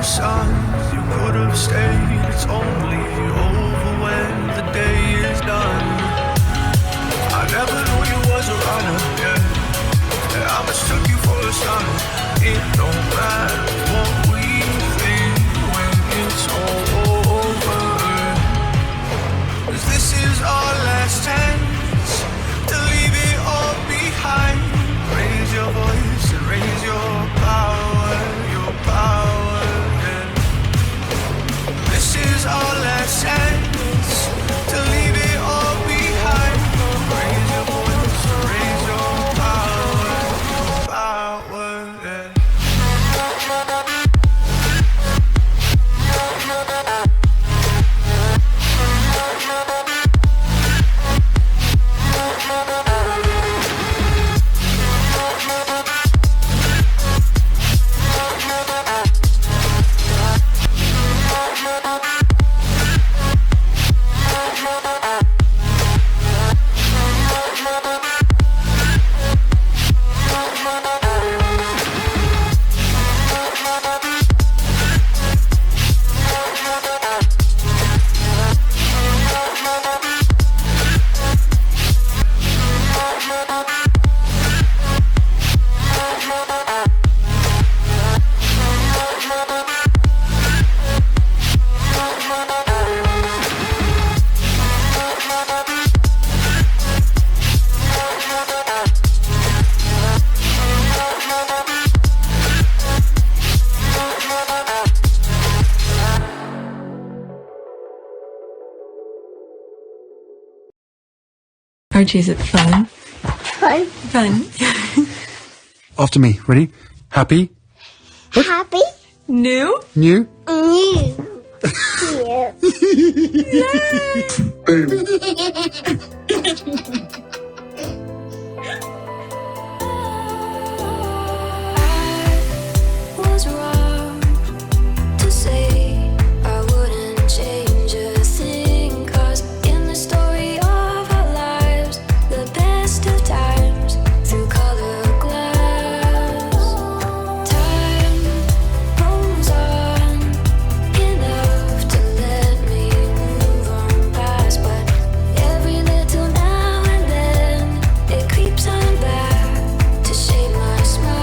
sun, you could have stayed. It's only over when the day is done. I never knew you was a runner, yeah. I mistook you for a son. It don't matter what we think when it's all over. 'Cause this is our last chance to leave it all behind. Raise your voice and raise your power, yeah. This is our last chance to leave it all behind. Raise your voice and raise your power, yeah. Archie, is it fun? Fun. Fun. After me. Ready? Happy? Happy. New? New? New. Boom. Was wrong to say I wouldn't change a thing, 'cause in the story of our lives, the best of times through colored glass, time moves on enough to let me move on past, but every little now and then it creeps on back to shade my smile.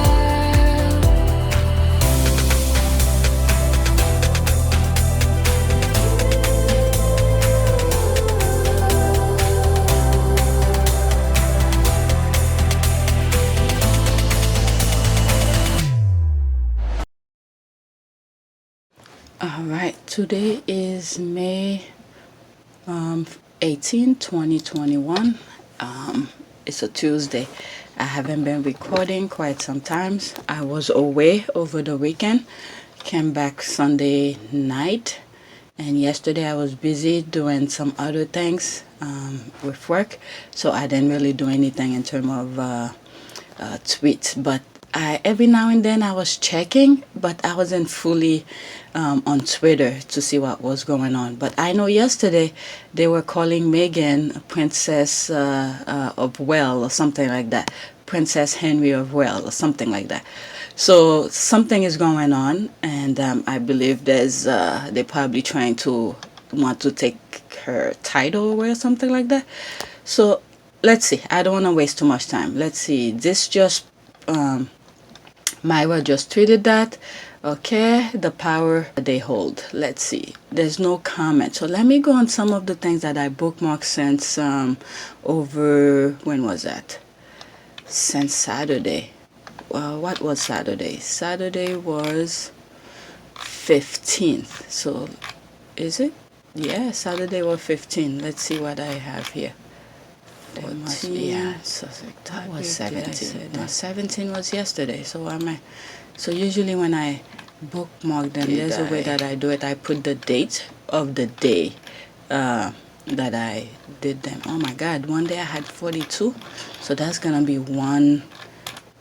All right, today is May 18, 2021. It's a Tuesday. I haven't been recording quite some times. I was away over the weekend, came back Sunday night, and yesterday I was busy doing some other things with work, so I didn't really do anything in terms of tweets. But every now and then I was checking, but I wasn't fully on Twitter to see what was going on. But I know yesterday they were calling Meghan Princess of Wales or something like that, Princess Henry of Wales or something like that. So something is going on, and I believe they're probably trying to want to take her title away or something like that. So let's see. I don't want to waste too much time. Let's see. This just Myra just tweeted that. Okay, the power they hold. Let's see. There's no comment. So let me go on some of the things that I bookmarked since over, when was that? Since Saturday. What was Saturday? Saturday was 15th. So is it? Yeah, Saturday was 15. Let's see what I have here. It must be, yeah, Sussex. That was 17. No, 17 was yesterday. So usually when I bookmark them, there's a way that I do it. I put the date of the day that I did them. Oh my God, one day I had 42. So that's going to be one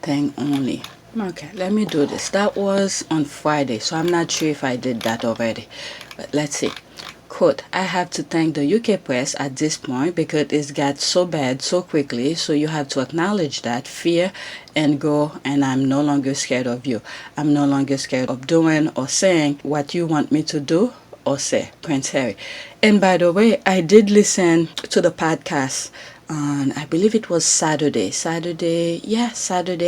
thing only. Okay, let me do this. That was on Friday, so I'm not sure if I did that already. But let's see. quote, I have to thank the UK press at this point because it got so bad so quickly, so you have to acknowledge that fear and go, and I'm no longer scared of you. I'm no longer scared of doing or saying what you want me to do or say, Prince Harry. And by the way, I did listen to the podcast on, I believe it was Saturday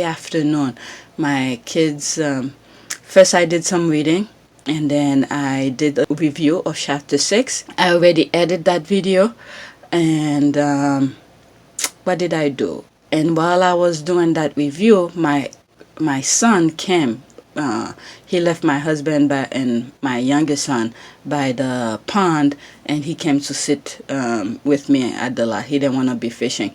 afternoon. My kids, first I did some reading, and then I did a review of chapter 6. I already edited that video, and what did I do? And while I was doing that review, my son came. He left my husband and my youngest son by the pond, and he came to sit with me at the lot. He didn't want to be fishing,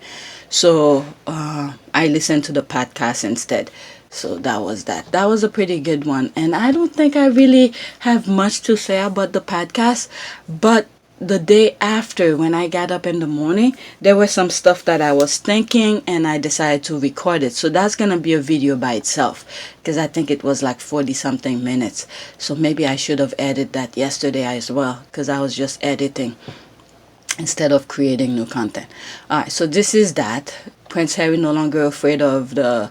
so I listened to the podcast instead. So that was that. That was a pretty good one, and I don't think I really have much to say about the podcast, but the day after, when I got up in the morning, there was some stuff that I was thinking, and I decided to record it. So that's gonna be a video by itself, because I think it was like 40 something minutes. So maybe I should have edited that yesterday as well, because I was just editing instead of creating new content. Alright, so this is that. Prince Harry no longer afraid of the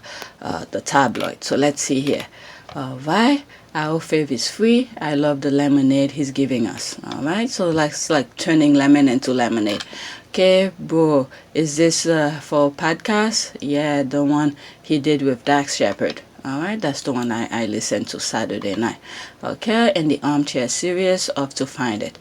tabloid. So let's see here. Alright. Our fave is free. I love the lemonade he's giving us. Alright, so it's like turning lemon into lemonade. Okay, bro, is this for podcast? Yeah, the one he did with Dax Shepard. Alright, that's the one I listened to Saturday night. Okay, in the Armchair series, Up to Find It.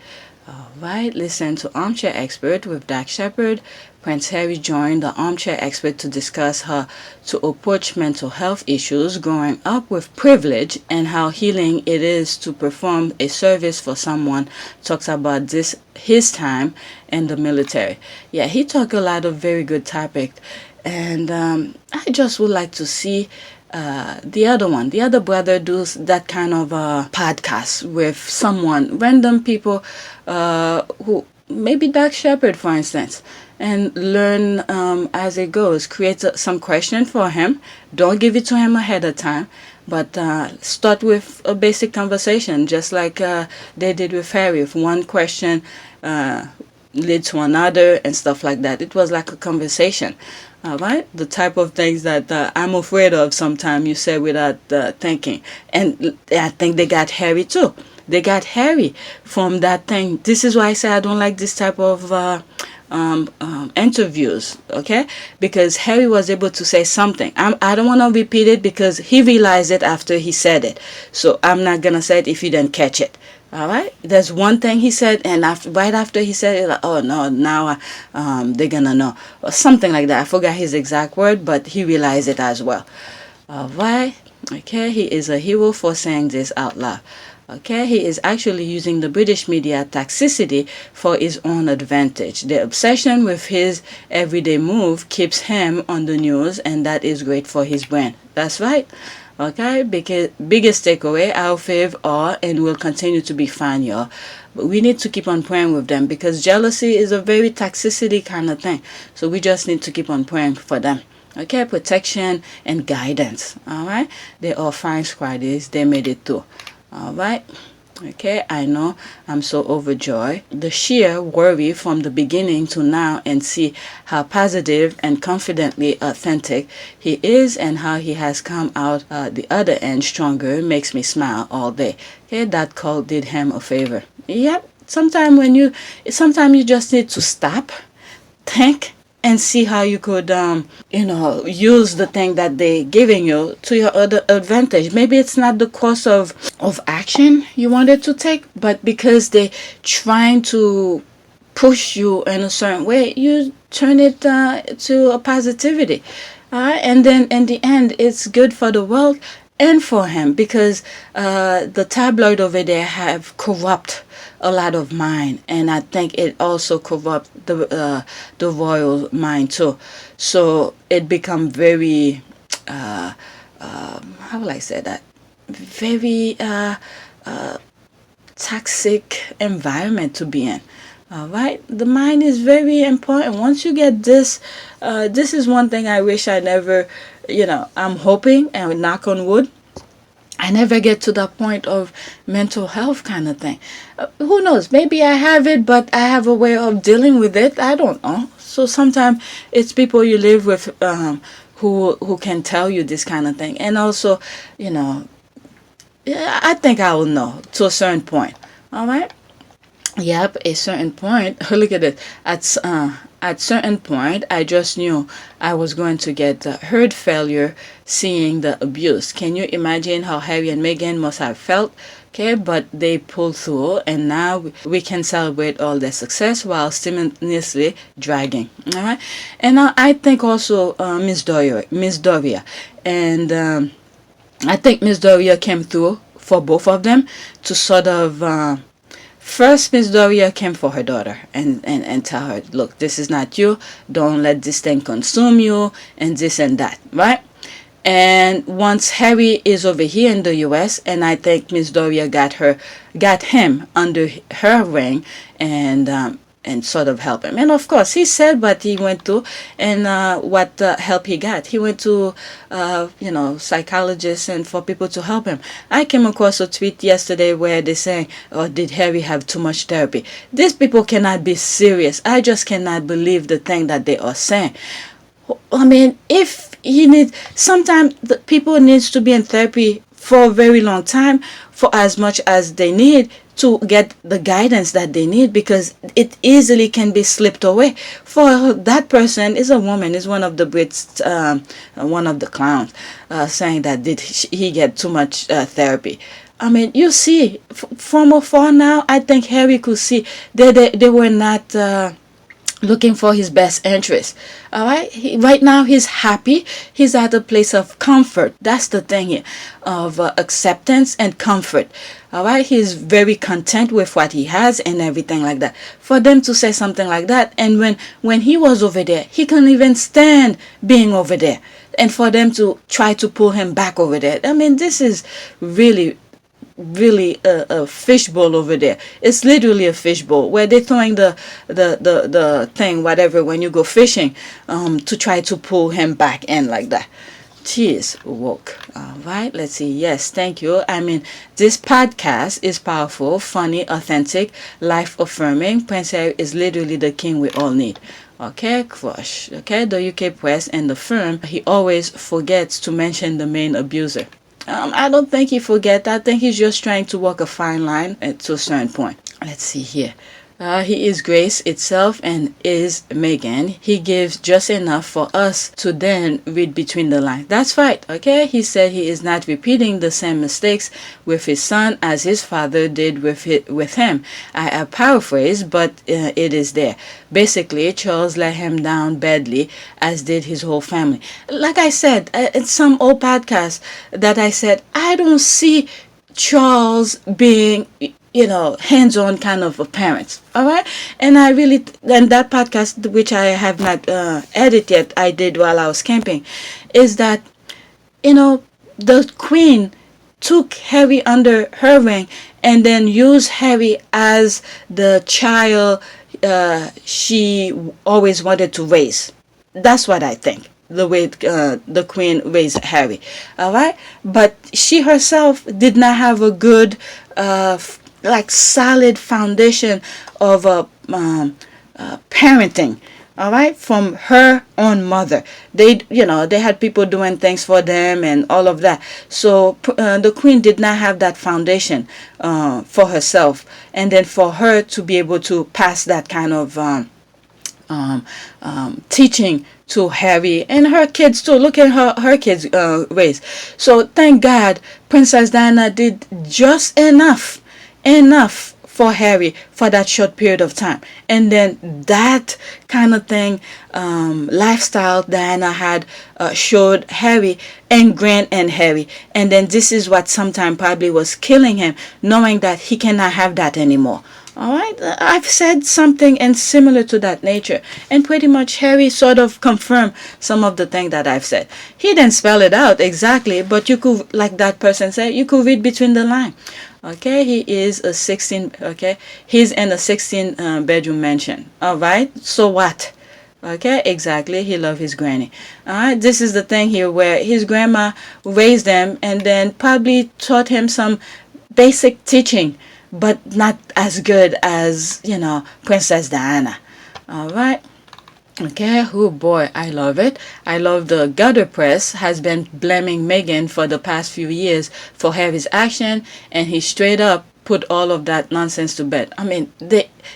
Alright, listen to Armchair Expert with Dax Shepard. Prince Harry joined the Armchair Expert to discuss how to approach mental health issues growing up with privilege and how healing it is to perform a service for someone. Talks about his time in the military. Yeah, he talked a lot of very good topics, and I just would like to see the other brother does that kind of podcast with someone, random people who maybe Dax Shepard, for instance, and learn as it goes. Create some question for him. Don't give it to him ahead of time, but start with a basic conversation, just like they did with Harry. If one question led to another and stuff like that, it was like a conversation. All right, the type of things that I'm afraid of sometimes you say without thinking. And I think they got Harry too. They got Harry from that thing. This is why I say I don't like this type of interviews, okay? Because Harry was able to say something. I don't want to repeat it because he realized it after he said it. So I'm not going to say it if you didn't catch it. All right, there's one thing he said, and right after he said it, like, oh no, now they're gonna know, or something like that. I forgot his exact word, but he realized it as well. All right, okay, he is a hero for saying this out loud. Okay, he is actually using the British media toxicity for his own advantage. The obsession with his everyday move keeps him on the news, and that is great for his brand. That's right. Okay, because biggest takeaway, our fave are and will continue to be fine, y'all. But we need to keep on praying with them because jealousy is a very toxicity kind of thing. So we just need to keep on praying for them. Okay, protection and guidance. All right, they are fine squaddies. They made it through. All right. Okay, I know I'm so overjoyed. The sheer worry from the beginning to now, and see how positive and confidently authentic he is and how he has come out the other end stronger makes me smile all day. Okay, that call did him a favor. Yep, sometimes you just need to stop, think, and see how you could, use the thing that they're giving you to your other advantage. Maybe it's not the course of action you wanted to take, but because they're trying to push you in a certain way, you turn it to a positivity. And then in the end, it's good for the world and for him, because the tabloid over there have corrupt a lot of mind, and I think it also corrupt the royal mind too. So it become very how will I say that, very toxic environment to be in. All right, the mind is very important. Once you get this, this is one thing I wish I never, I'm hoping, and knock on wood, I never get to the point of mental health kind of thing. Who knows? Maybe I have it, but I have a way of dealing with it. I don't know. So sometimes it's people you live with who can tell you this kind of thing. And also, yeah, I think I will know to a certain point. All right. Yep, a certain point. Look at it. At certain point, I just knew I was going to get heart failure seeing the abuse. Can you imagine how Harry and Meghan must have felt? Okay, but they pulled through, and now we can celebrate all their success while simultaneously dragging. All right, and I think also Miss Doria, and I think Miss Doria came through for both of them to sort of. First, Miss Doria came for her daughter and tell her, look, this is not you. Don't let this thing consume you and this and that, right? And once Harry is over here in the U.S., and I think Miss Doria got him under her wing and sort of help him. And of course, he said what he went through and what help he got. He went to, psychologists and for people to help him. I came across a tweet yesterday where they saying, "Oh, did Harry have too much therapy?" These people cannot be serious. I just cannot believe the thing that they are saying. I mean, if he needs, sometimes the people needs to be in therapy for a very long time, for as much as they need to get the guidance that they need, because it easily can be slipped away. For that person is a woman, is one of the Brits, one of the clowns, saying that did he get too much therapy. I mean, you see, from afar now, I think Harry could see they were not looking for his best interest. All right, right now he's happy. He's at a place of comfort. That's the thing here, of acceptance and comfort. All right, he's very content with what he has and everything like that. For them to say something like that, and when he was over there, he couldn't even stand being over there, and for them to try to pull him back over there, I mean, this is really a fishbowl over there. It's literally a fishbowl where they're throwing the thing, whatever, when you go fishing, to try to pull him back in like that. Jeez, woke. All right, let's see. Yes, thank you. I mean, this podcast is powerful, funny, authentic, life affirming. Prince Harry is literally the king we all need. Okay, crush. Okay, the UK press and the firm, he always forgets to mention the main abuser. I don't think he forget. I think he's just trying to walk a fine line to a certain point. Let's see here. He is grace itself and is Meghan. He gives just enough for us to then read between the lines. That's right, okay? He said he is not repeating the same mistakes with his son as his father did with him. I paraphrase, but it is there. Basically, Charles let him down badly, as did his whole family. Like I said, in some old podcast that I said, I don't see Charles being hands-on kind of a parent. All right. And and that podcast, which I have not edited yet, I did while I was camping, is that, the Queen took Harry under her wing and then used Harry as the child she always wanted to raise. That's what I think. The way the Queen raised Harry. All right. But she herself did not have a good solid foundation of parenting, all right, from her own mother. They had people doing things for them and all of that. So the Queen did not have that foundation for herself, and then for her to be able to pass that kind of teaching to Harry and her kids too. Look at her kids raised. So thank God Princess Diana did just enough for Harry for that short period of time. And then that kind of thing, lifestyle Diana had showed Harry, ingrained in Harry. And then this is what sometime probably was killing him, knowing that he cannot have that anymore. All right, I've said something and similar to that nature, and pretty much Harry sort of confirmed some of the things that I've said. He didn't spell it out exactly, but you could, like that person said, you could read between the lines. Okay, he is a 16. Okay, he's in a 16 bedroom mansion. All right, so what? Okay, exactly. He loved his granny. All right, this is the thing here where his grandma raised him and then probably taught him some basic teaching, but not as good as, Princess Diana. All right. Okay, oh boy, I love it. I love the gutter press has been blaming Meghan for the past few years for Harry's action, and he straight up put all of that nonsense to bed. I mean,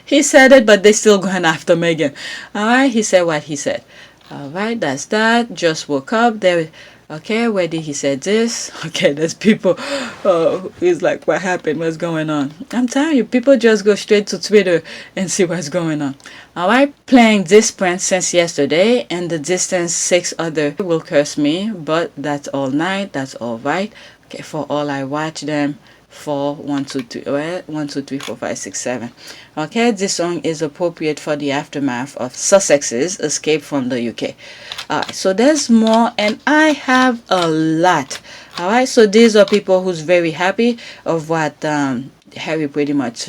he said it, but they still going after Meghan. All right, he said what he said. All right, that's that. Just woke up. There. Okay, where did he say this? Okay, there's people who's like, what happened? What's going on? I'm telling you, people just go straight to Twitter and see what's going on. Alright, playing this print since yesterday, and the distance 6 other will curse me, but that's all night, that's alright. Okay, for all I watch them. 4 1 2 3 1 2 3 4 5 6 7. Okay, this song is appropriate for the aftermath of Sussex's escape from the UK. Alright, so there's more, and I have a lot. Alright, so these are people who's very happy of what Harry pretty much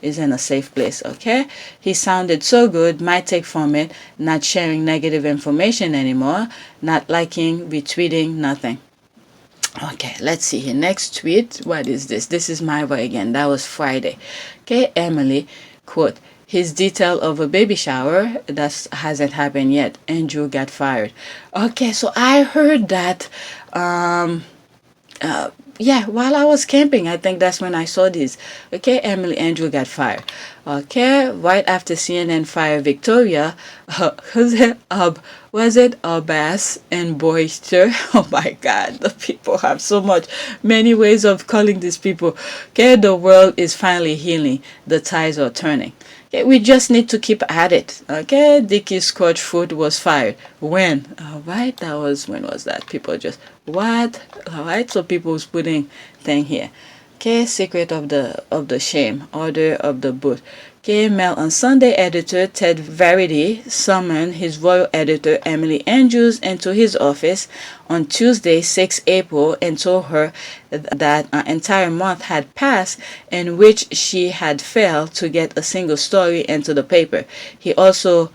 is in a safe place. Okay, he sounded so good, might take from it, not sharing negative information anymore, not liking, retweeting, nothing. Okay, let's see here. Next tweet. What is this? This is my boy again. That was Friday. Okay, Emily, quote, his detail of a baby shower that hasn't happened yet. Andrew got fired. Okay, so I heard that yeah, while I was camping, I think that's when I saw this. Okay, Emily Andrew got fired. Okay, right after CNN fired Victoria, was it Abbas and Boyster? Oh my God, the people have so many ways of calling these people. Okay, the world is finally healing. The tides are turning. Okay, we just need to keep at it. Okay, Dickie Scotch Foot was fired. When? Alright, when was that? People just, what? Alright, so people's putting thing here. Okay, secret of the shame, order of the boot. Okay, Mail on Sunday editor Ted Verity summoned his royal editor Emily Andrews into his office on Tuesday, 6 April, and told her that an entire month had passed in which she had failed to get a single story into the paper. He also,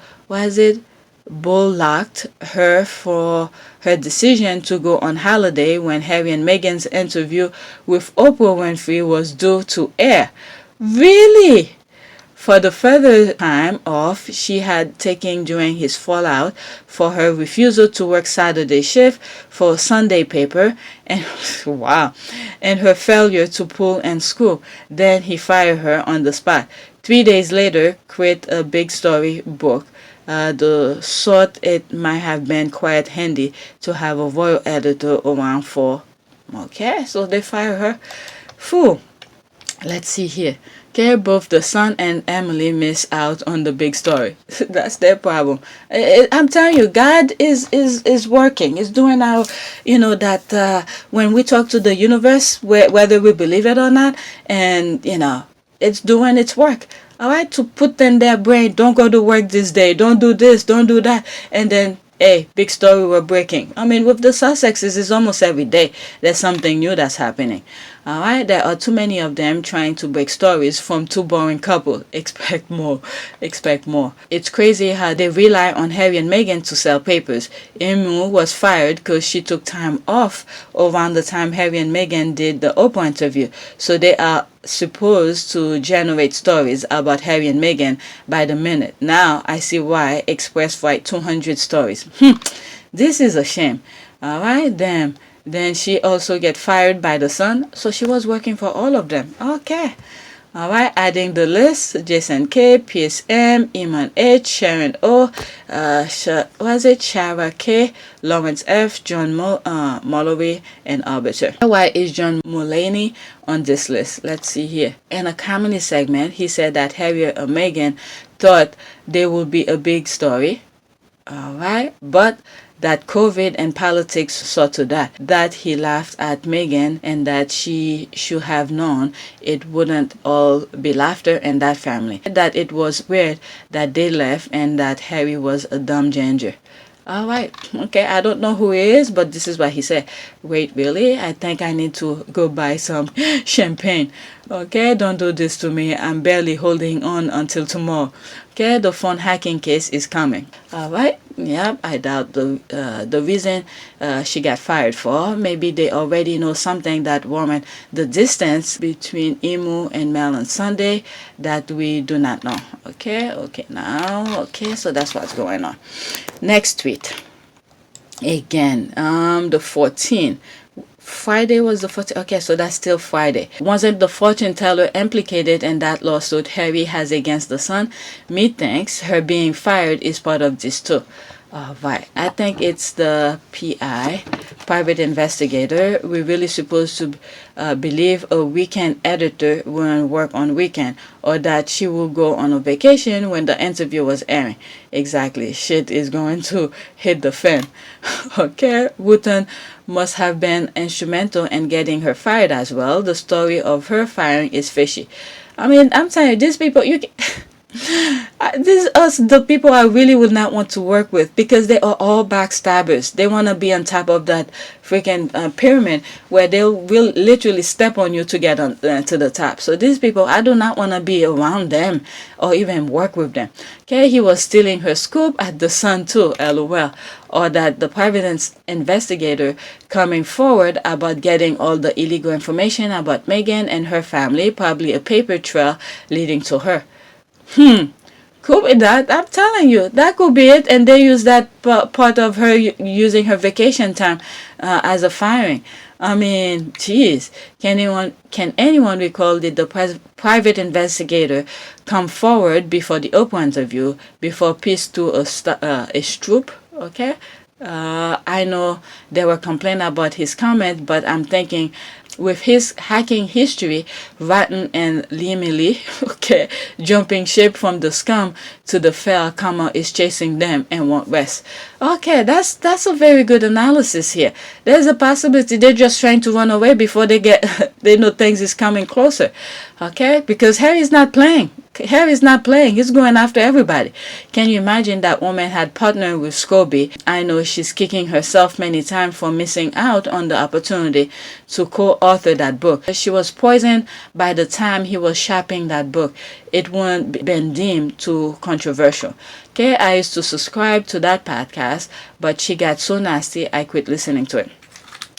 bullocked her for her decision to go on holiday when Harry and Meghan's interview with Oprah Winfrey was due to air. Really? For the further time off she had taken during his fallout for her refusal to work Saturday shift for a Sunday paper and wow, and her failure to pull in school. Then he fired her on the spot. 3 days later, create a big story book. The sort it might have been quite handy to have a royal editor around for. Okay, so they fire her. Phew. Let's see here. Okay, both the Sun and Emily miss out on the big story. That's their problem. I'm telling you, God is working. Is doing our, that when we talk to the universe, whether we believe it or not, and it's doing its work. All right, to put in their brain, don't go to work this day, don't do this, don't do that, and then, hey, big story we're breaking. I mean, with the Sussexes, it's almost every day there's something new that's happening. All right, there are too many of them trying to break stories from two boring couples. Expect more. It's crazy how they rely on Harry and Meghan to sell papers. Emu was fired because she took time off around the time Harry and Meghan did the Oprah interview. So they are supposed to generate stories about Harry and Meghan by the minute. Now I see why Express write 200 stories. This is a shame. All right, damn. Then she also get fired by the Sun, so she was working for all of them. Okay. All right, adding the list: Jason K, Pierce M, Iman H, Sharon O, Shara K, Lawrence F, John Molloy, and Arbiter. Why is John Mulaney on this list? Let's see here. In a comedy segment, he said that Harry and Meghan thought there would be a big story. All right, but that COVID and politics saw to that he laughed at Meghan and that she should have known it wouldn't all be laughter in that family. That it was weird that they left and that Harry was a dumb ginger. All right, okay, I don't know who he is, but this is what he said. Wait, really? I think I need to go buy some champagne. Okay, don't do this to me. I'm barely holding on until tomorrow. Okay, the phone hacking case is coming. All right. Yep, I doubt the reason she got fired for. Maybe they already know something that woman, the distance between Emu and Mel on Sunday that we do not know. Okay, now, so that's what's going on. Next tweet. Again, the 14th. Friday was the 14th. Okay, so that's still Friday. Wasn't the fortune teller implicated in that lawsuit Harry has against the son? Methinks her being fired is part of this too. Right. I think it's the PI, private investigator. We're really supposed to believe a weekend editor will work on weekend, or that she will go on a vacation when the interview was airing. Exactly. Shit is going to hit the fan. Okay. Wooten must have been instrumental in getting her fired as well. The story of her firing is fishy. I mean, I'm telling you, these people, you can... This is us, the people I really would not want to work with, because they are all backstabbers. They want to be on top of that freaking pyramid where they will literally step on you to get on to the top. So these people, I do not want to be around them or even work with them. Okay, he was stealing her scoop at the Sun too, lol. Or that the private investigator coming forward about getting all the illegal information about Meghan and her family, probably a paper trail leading to her. Could be that. I'm telling you, that could be it. And they use that part of her using her vacation time as a firing. I mean, geez, can anyone recall, did the private investigator come forward before the Oprah interview, before peace to a stroop? Okay, I know there were complaints about his comment, but I'm thinking, with his hacking history, Rotten and Limily, okay, jumping ship from the scum to the fell, is chasing them and won't rest. Okay, that's a very good analysis here. There's a possibility they're just trying to run away before they know things is coming closer. Okay, because Harry's not playing. He's going after everybody. Can you imagine that woman had partnered with Scobie? I know she's kicking herself many times for missing out on the opportunity to co-author that book. She was poisoned by the time he was shopping that book. It wouldn't been deemed too controversial. Okay, I used to subscribe to that podcast, but she got so nasty I quit listening to it.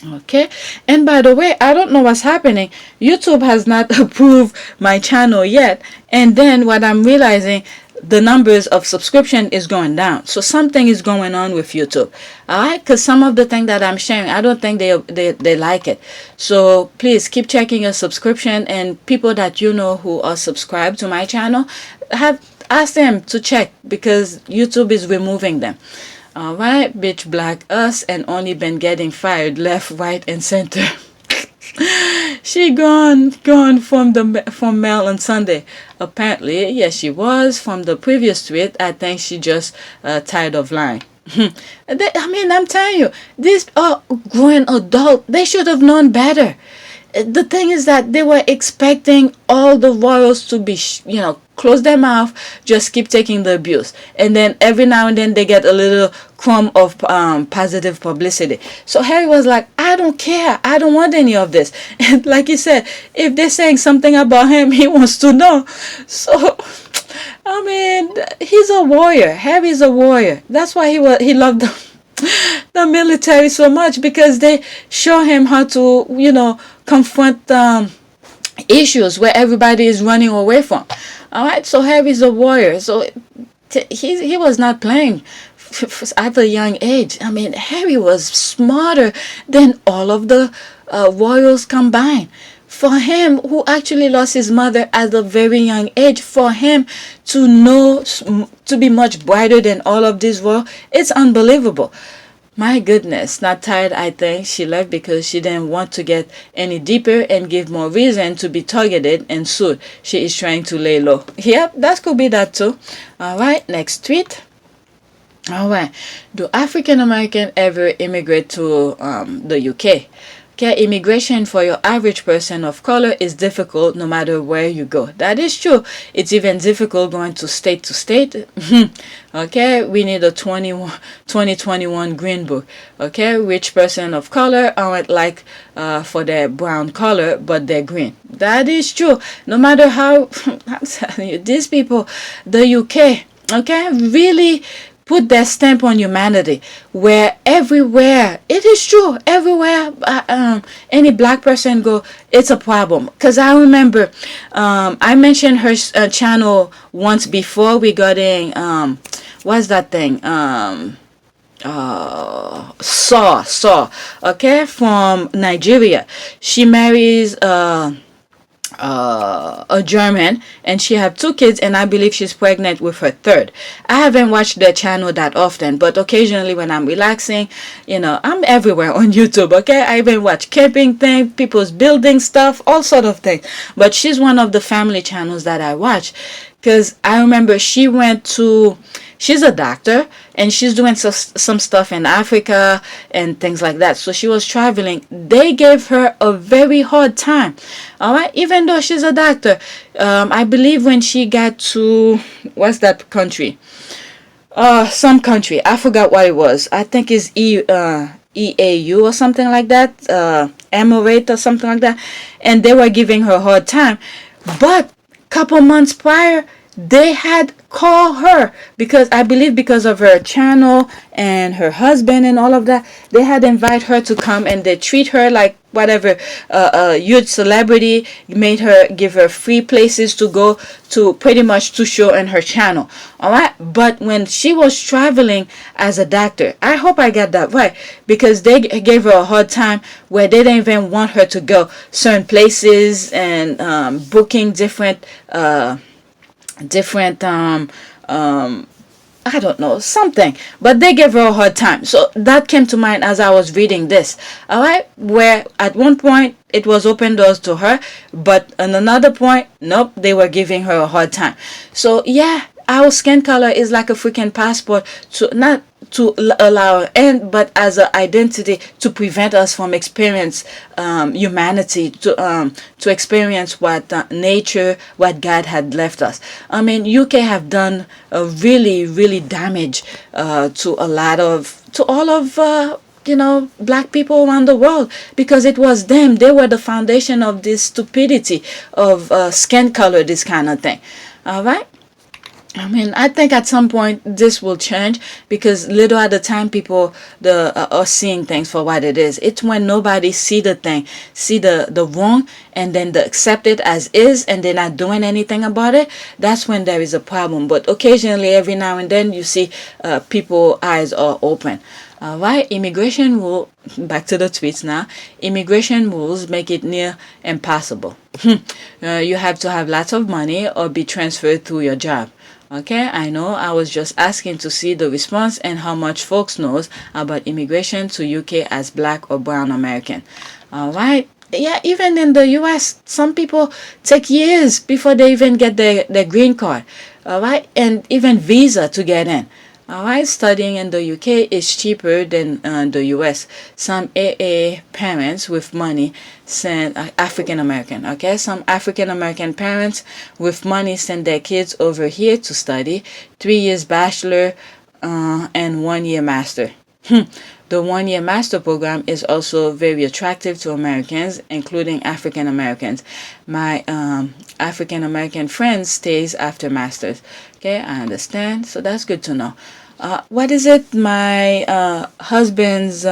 Okay, and by the way, I don't know what's happening. YouTube has not approved my channel yet, and then what I'm realizing, the numbers of subscription is going down. So something is going on with YouTube. Alright, because some of the thing that I'm sharing, I don't think they like it. So please keep checking your subscription, and people that you know who are subscribed to my channel, ask them to check, because YouTube is removing them. Alright, bitch black us and only been getting fired left, right, and center. She gone from Mel on Sunday. Apparently, yes, she was. From the previous tweet, I think she just tired of lying. I mean, I'm telling you, these are grown adults. They should have known better. The thing is that they were expecting all the royals to be, close their mouth, just keep taking the abuse. And then every now and then they get a little crumb of positive publicity. So Harry was like, I don't care. I don't want any of this. And like he said, if they're saying something about him, he wants to know. So, I mean, he's a warrior. Harry's a warrior. That's why he loved the military so much, because they show him how to, confront issues where everybody is running away from. All right, so Harry's a warrior. So he was not playing at a young age. I mean, Harry was smarter than all of the royals combined. For him, who actually lost his mother at a very young age, for him to know, to be much brighter than all of these royals, it's unbelievable. My goodness, not tired, I think. She left because she didn't want to get any deeper and give more reason to be targeted and sued. She is trying to lay low. Yep, that could be that too. All right, next tweet. All right. Do African American ever immigrate to the UK? Okay, immigration for your average person of color is difficult no matter where you go. That is true. It's even difficult going to state. Okay, we need a 2021 Green Book. Okay, rich person of color aren't like for their brown color, but they're green. That is true. No matter how, I'm telling you, these people, the UK, okay, really put their stamp on humanity. Where everywhere, it is true, everywhere any black person go, it's a problem. Because I remember, I mentioned her channel once before regarding, what's that thing? Saw, okay, from Nigeria. She marries a German, and she have 2 kids, and I believe she's pregnant with her third. I haven't watched their channel that often, but occasionally when I'm relaxing, I'm everywhere on YouTube, okay? I even watch camping things, people's building stuff, all sort of things. But she's one of the family channels that I watch, because I remember she's a doctor, and she's doing some stuff in Africa and things like that. So she was traveling. They gave her a very hard time, all right, even though she's a doctor. I believe when she got to, what's that country? Some country. I forgot what it was. I think it's EAU or something like that. Emirate or something like that. And they were giving her a hard time. But couple months prior, they had called her, because I believe because of her channel and her husband and all of that, they had invited her to come, and they treat her like whatever a huge celebrity, made her give her free places to go to, pretty much to show in her channel, all right? But when she was traveling as a doctor, I hope I got that right, because they gave her a hard time where they didn't even want her to go certain places, and booking different I don't know, something, but they gave her a hard time. So that came to mind as I was reading this, all right, where at one point it was open doors to her, but on another point, nope, they were giving her a hard time. So yeah, our skin color is like a freaking passport, to not to allow, but as an identity to prevent us from experience humanity, to experience what nature, what God had left us. I mean, UK have done a really damage to all of black people around the world, because it was them. They were the foundation of this stupidity of skin color, this kind of thing. All right. I mean, I think at some point this will change, because little at a time people are seeing things for what it is. It's when nobody see the thing, see the wrong, and then they accept it as is, and they're not doing anything about it. That's when there is a problem. But occasionally, every now and then, you see people eyes are open. All right, immigration rule, back to the tweets now. Immigration rules make it near impossible. You have to have lots of money or be transferred through your job. Okay, I know I was just asking to see the response and how much folks knows about immigration to UK as black or brown American. All right. Yeah, even in the US, some people take years before they even get their green card. All right, and even visa to get in. All right, studying in the UK is cheaper than the US. Some AA parents with money send African American. Okay, some African American parents with money send their kids over here to study 3 years bachelor and 1 year master. The 1 year master program is also very attractive to Americans, including African Americans. My African American friend stays after masters. Okay, I understand. So that's good to know. What is it? My husband's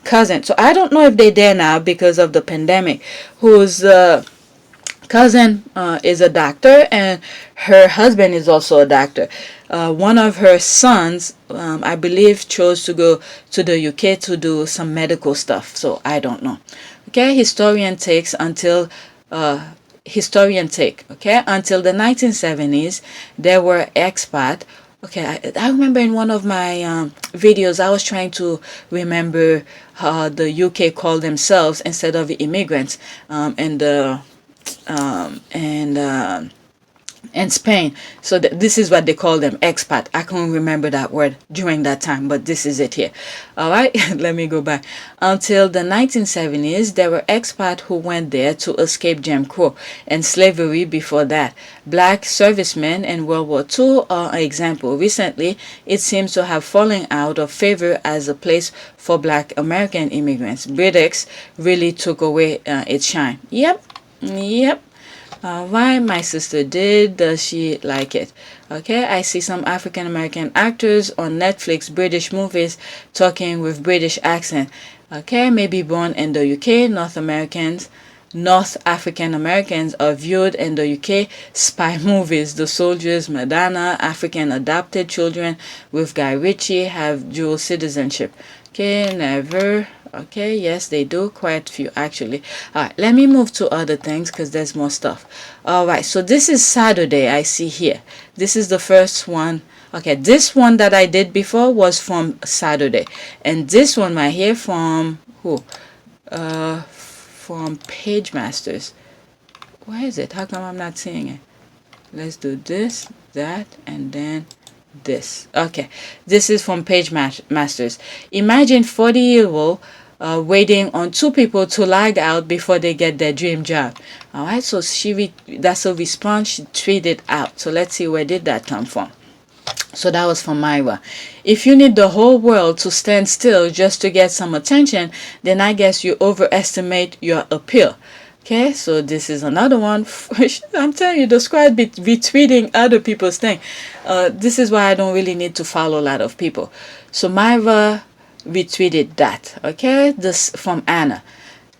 cousin. So I don't know if they're there now because of the pandemic. Whose cousin is a doctor, and her husband is also a doctor. One of her sons, I believe, chose to go to the UK to do some medical stuff. So I don't know. Okay, historian take until the 1970s, there were expats. Okay, I remember in one of my videos, I was trying to remember how the UK called themselves instead of immigrants, and Spain. So this is what they call them, expat. I can't remember that word during that time, but this is it here. All right, let me go back. Until the 1970s, there were expats who went there to escape Jim Crow and slavery before that. Black servicemen in World War II are an example. Recently, it seems to have fallen out of favor as a place for black American immigrants. British really took away its shine. Yep. Yep. Why my sister did. Does she like it? Okay, I see some African American actors on Netflix, British movies, talking with British accent. Okay, maybe born in the UK, North African Americans are viewed in the UK spy movies. The Soldiers, Madonna, African adopted children with Guy Ritchie have dual citizenship. Okay, never. Okay, yes, they do. Quite a few, actually. All right, let me move to other things because there's more stuff. All right, so this is Saturday, I see here. This is the first one. Okay, this one that I did before was from Saturday. And this one right here from who? From Page Masters. Where is it? How come I'm not seeing it? Let's do this, that, and then this. Okay, this is from Page Masters. Imagine 40-year-old waiting on two people to lag out before they get their dream job. All right, so that's a response. She tweeted out. So let's see, where did that come from? So that was from Myra. If you need the whole world to stand still just to get some attention, then I guess you overestimate your appeal. Okay, so this is another one. I'm telling you, the squad be retweeting other people's thing. This is why I don't really need to follow a lot of people. So Myra retweeted that. Okay, this from Anna.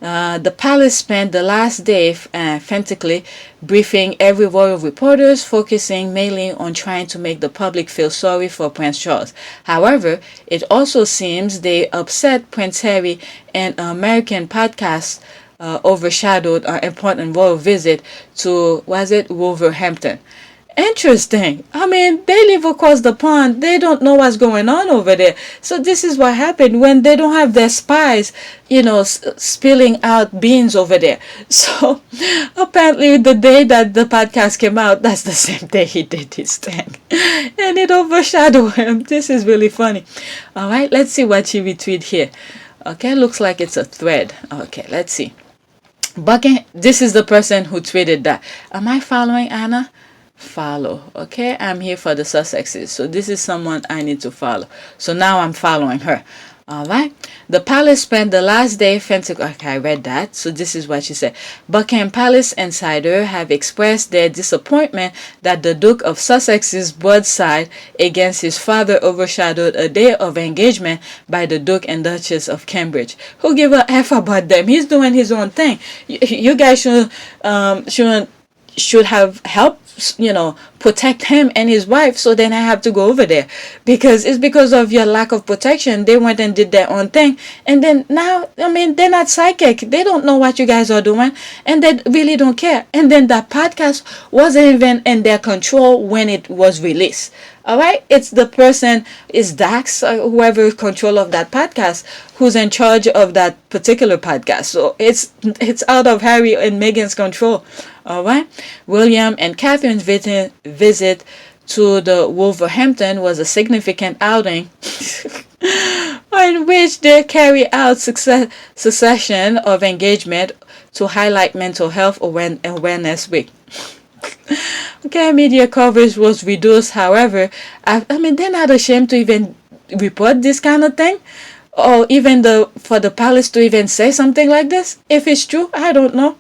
The palace spent the last day frantically briefing every royal reporters, focusing mainly on trying to make the public feel sorry for Prince Charles. However, it also seems they upset Prince Harry and American podcasts overshadowed our important royal visit to, Wolverhampton. Interesting. I mean, they live across the pond. They don't know what's going on over there. So this is what happened when they don't have their spies, spilling out beans over there. So apparently the day that the podcast came out, that's the same day he did his thing. And it overshadowed him. This is really funny. All right, let's see what she retweeted here. Okay, looks like it's a thread. Okay, let's see. This is the person who tweeted that. Am I following Anna? Follow. Okay, I'm here for the Sussexes, so this is someone I need to follow. So now I'm following her. All right, the palace spent the last day okay, I read that. So this is what she said. Buckingham Palace insider have expressed their disappointment that the Duke of Sussex's broadside against his father overshadowed a day of engagement by the Duke and Duchess of Cambridge. Who give a F about them? He's doing his own thing. You guys should have helped, protect him and his wife. So then I have to go over there because it's because of your lack of protection. They went and did their own thing, and then now, they're not psychic. They don't know what you guys are doing, and they really don't care. And then that podcast wasn't even in their control when it was released. All right, it's the person, is Dax, whoever is control of that podcast, who's in charge of that particular podcast. So it's out of Harry and Meghan's control. All right, William and Catherine's visit to the Wolverhampton was a significant outing in which they carry out succession of engagement to highlight Mental Health Awareness Week. Okay, media coverage was reduced. However, they're not ashamed to even report this kind of thing, or even for the palace to even say something like this. If it's true, I don't know.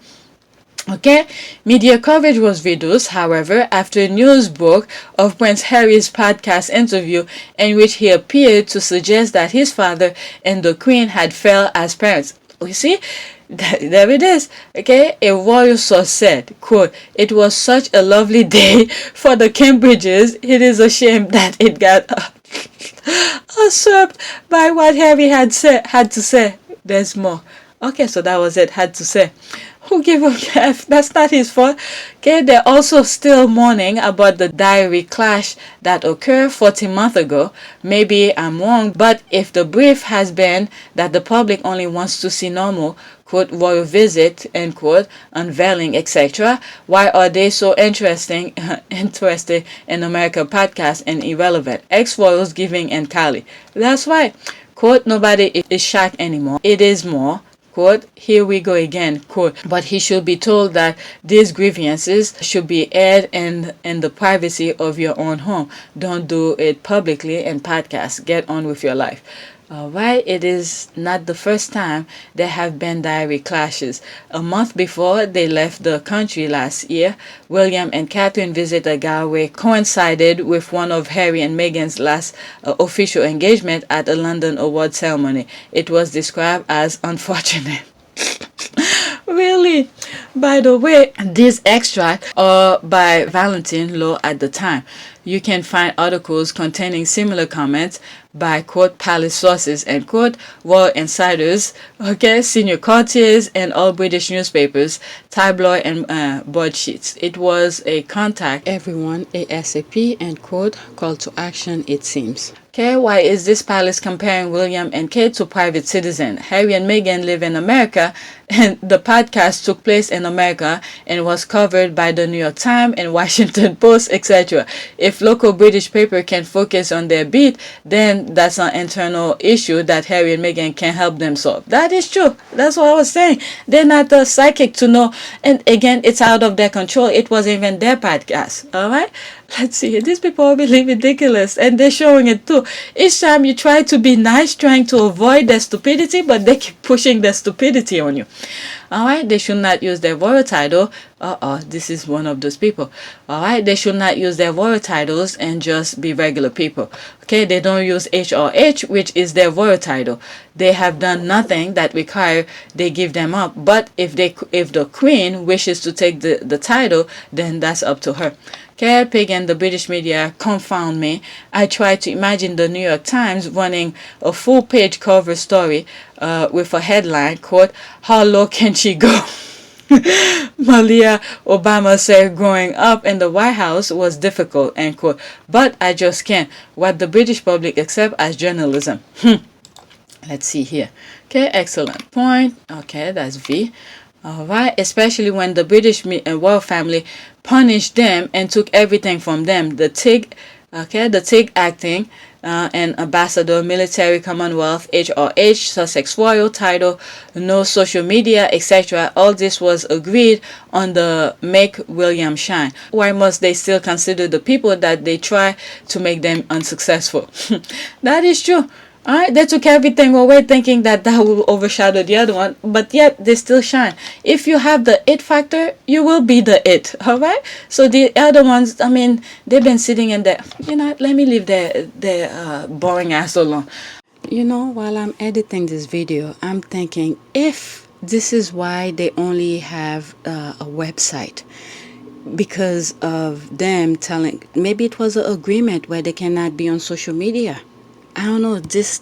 Okay, media coverage was reduced, however, after news broke of Prince Harry's podcast interview in which he appeared to suggest that his father and the Queen had failed as parents. You see? There it is. Okay, a royal source said, quote, "It was such a lovely day for the Cambridges. It is a shame that it got usurped by what Harry had to say." There's more. Okay, so that was it. Had to say. Who give a F? That's not his fault. Okay, they're also still mourning about the diary clash that occurred 14 months ago. Maybe I'm wrong, but if the brief has been that the public only wants to see normal, quote, royal visit, end quote, unveiling, etc., why are they so interested in American podcast and irrelevant? Ex-royals giving and Cali. That's right. Quote, nobody is shocked anymore. It is more. Quote, here we go again, quote, but he should be told that these grievances should be aired in the privacy of your own home. Don't do it publicly in podcasts. Get on with your life. Alright, it is not the first time there have been diary clashes. A month before they left the country last year, William and Catherine visited Galway coincided with one of Harry and Meghan's last official engagement at a London award ceremony. It was described as unfortunate. Really? By the way, these extracts are by Valentine Law at the time. You can find articles containing similar comments by, quote, palace sources, end quote, royal insiders, okay, senior courtiers, and all British newspapers, tabloid and broadsheets. It was a contact everyone ASAP, end quote, call to action, it seems. Okay, why is this palace comparing William and Kate to private citizens? Harry and Meghan live in America, and the podcast took place in America and was covered by the New York Times and Washington Post, etc. If local British paper can focus on their beat, then that's an internal issue that Harry and Meghan can help them solve. That is true. That's what I was saying. They're not the psychic to know. And again, it's out of their control. It wasn't even their podcast. All right? Let's see. These people are really ridiculous, and they're showing it too. Each time you try to be nice, trying to avoid their stupidity, but they keep pushing their stupidity on you. Alright, they should not use their royal title. This is one of those people. Alright, they should not use their royal titles and just be regular people. Okay, they don't use HRH, which is their royal title. They have done nothing that require they give them up. But if the queen wishes to take the title, then that's up to her. Okay, Pig and the British media confound me. I try to imagine the New York Times running a full-page cover story with a headline, quote, "How low can she go?" Malia Obama said growing up in the White House was difficult, end quote. But I just can't. What the British public accept as journalism. Let's see here. Okay, excellent point. Okay, that's V. Alright, especially when the British royal family punished them and took everything from them. The TIG acting, and ambassador, military, Commonwealth, HRH, Sussex royal title, no social media, etc. All this was agreed on the Make William Shine. Why must they still consider the people that they try to make them unsuccessful? That is true. Alright, they took everything away thinking that will overshadow the other one, but yet they still shine. If you have the it factor, you will be the it, alright? So the other ones, I mean, they've been sitting in there, let me leave their boring ass alone. While I'm editing this video, I'm thinking, if this is why they only have a website, because of them telling, maybe it was an agreement where they cannot be on social media. I don't know, this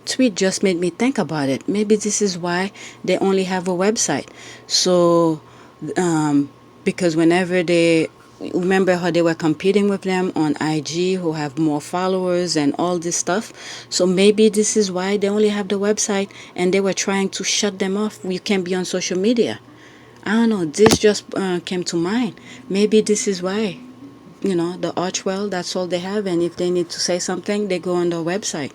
tweet just made me think about it. Maybe this is why they only have a website. So, because whenever remember how they were competing with them on IG, who have more followers and all this stuff. So maybe this is why they only have the website, and they were trying to shut them off. You can't be on social media. I don't know, this just came to mind. Maybe this is why. The Archwell, that's all they have, and if they need to say something, they go on their website.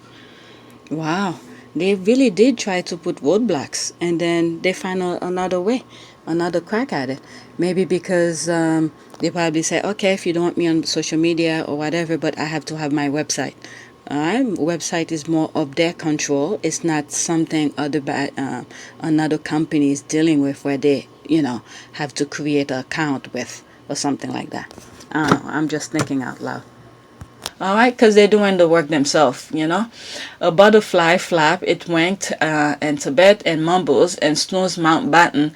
Wow, they really did try to put roadblocks, and then they find another way, another crack at it. Maybe because they probably say, okay, if you don't want me on social media or whatever, but I have to have my website. Website is more of their control. It's not something another company is dealing with, where they, have to create an account with or something like that. I'm just thinking out loud. Alright, because they're doing the work themselves, A butterfly flap, it winked, and Tibet and mumbles and snooze Mountbatten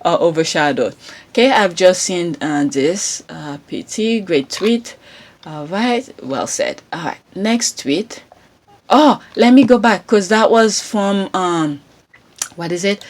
are overshadowed. Okay, I've just seen this. PT, great tweet. Alright, well said. Alright, next tweet. Oh, let me go back, because that was from, what is it?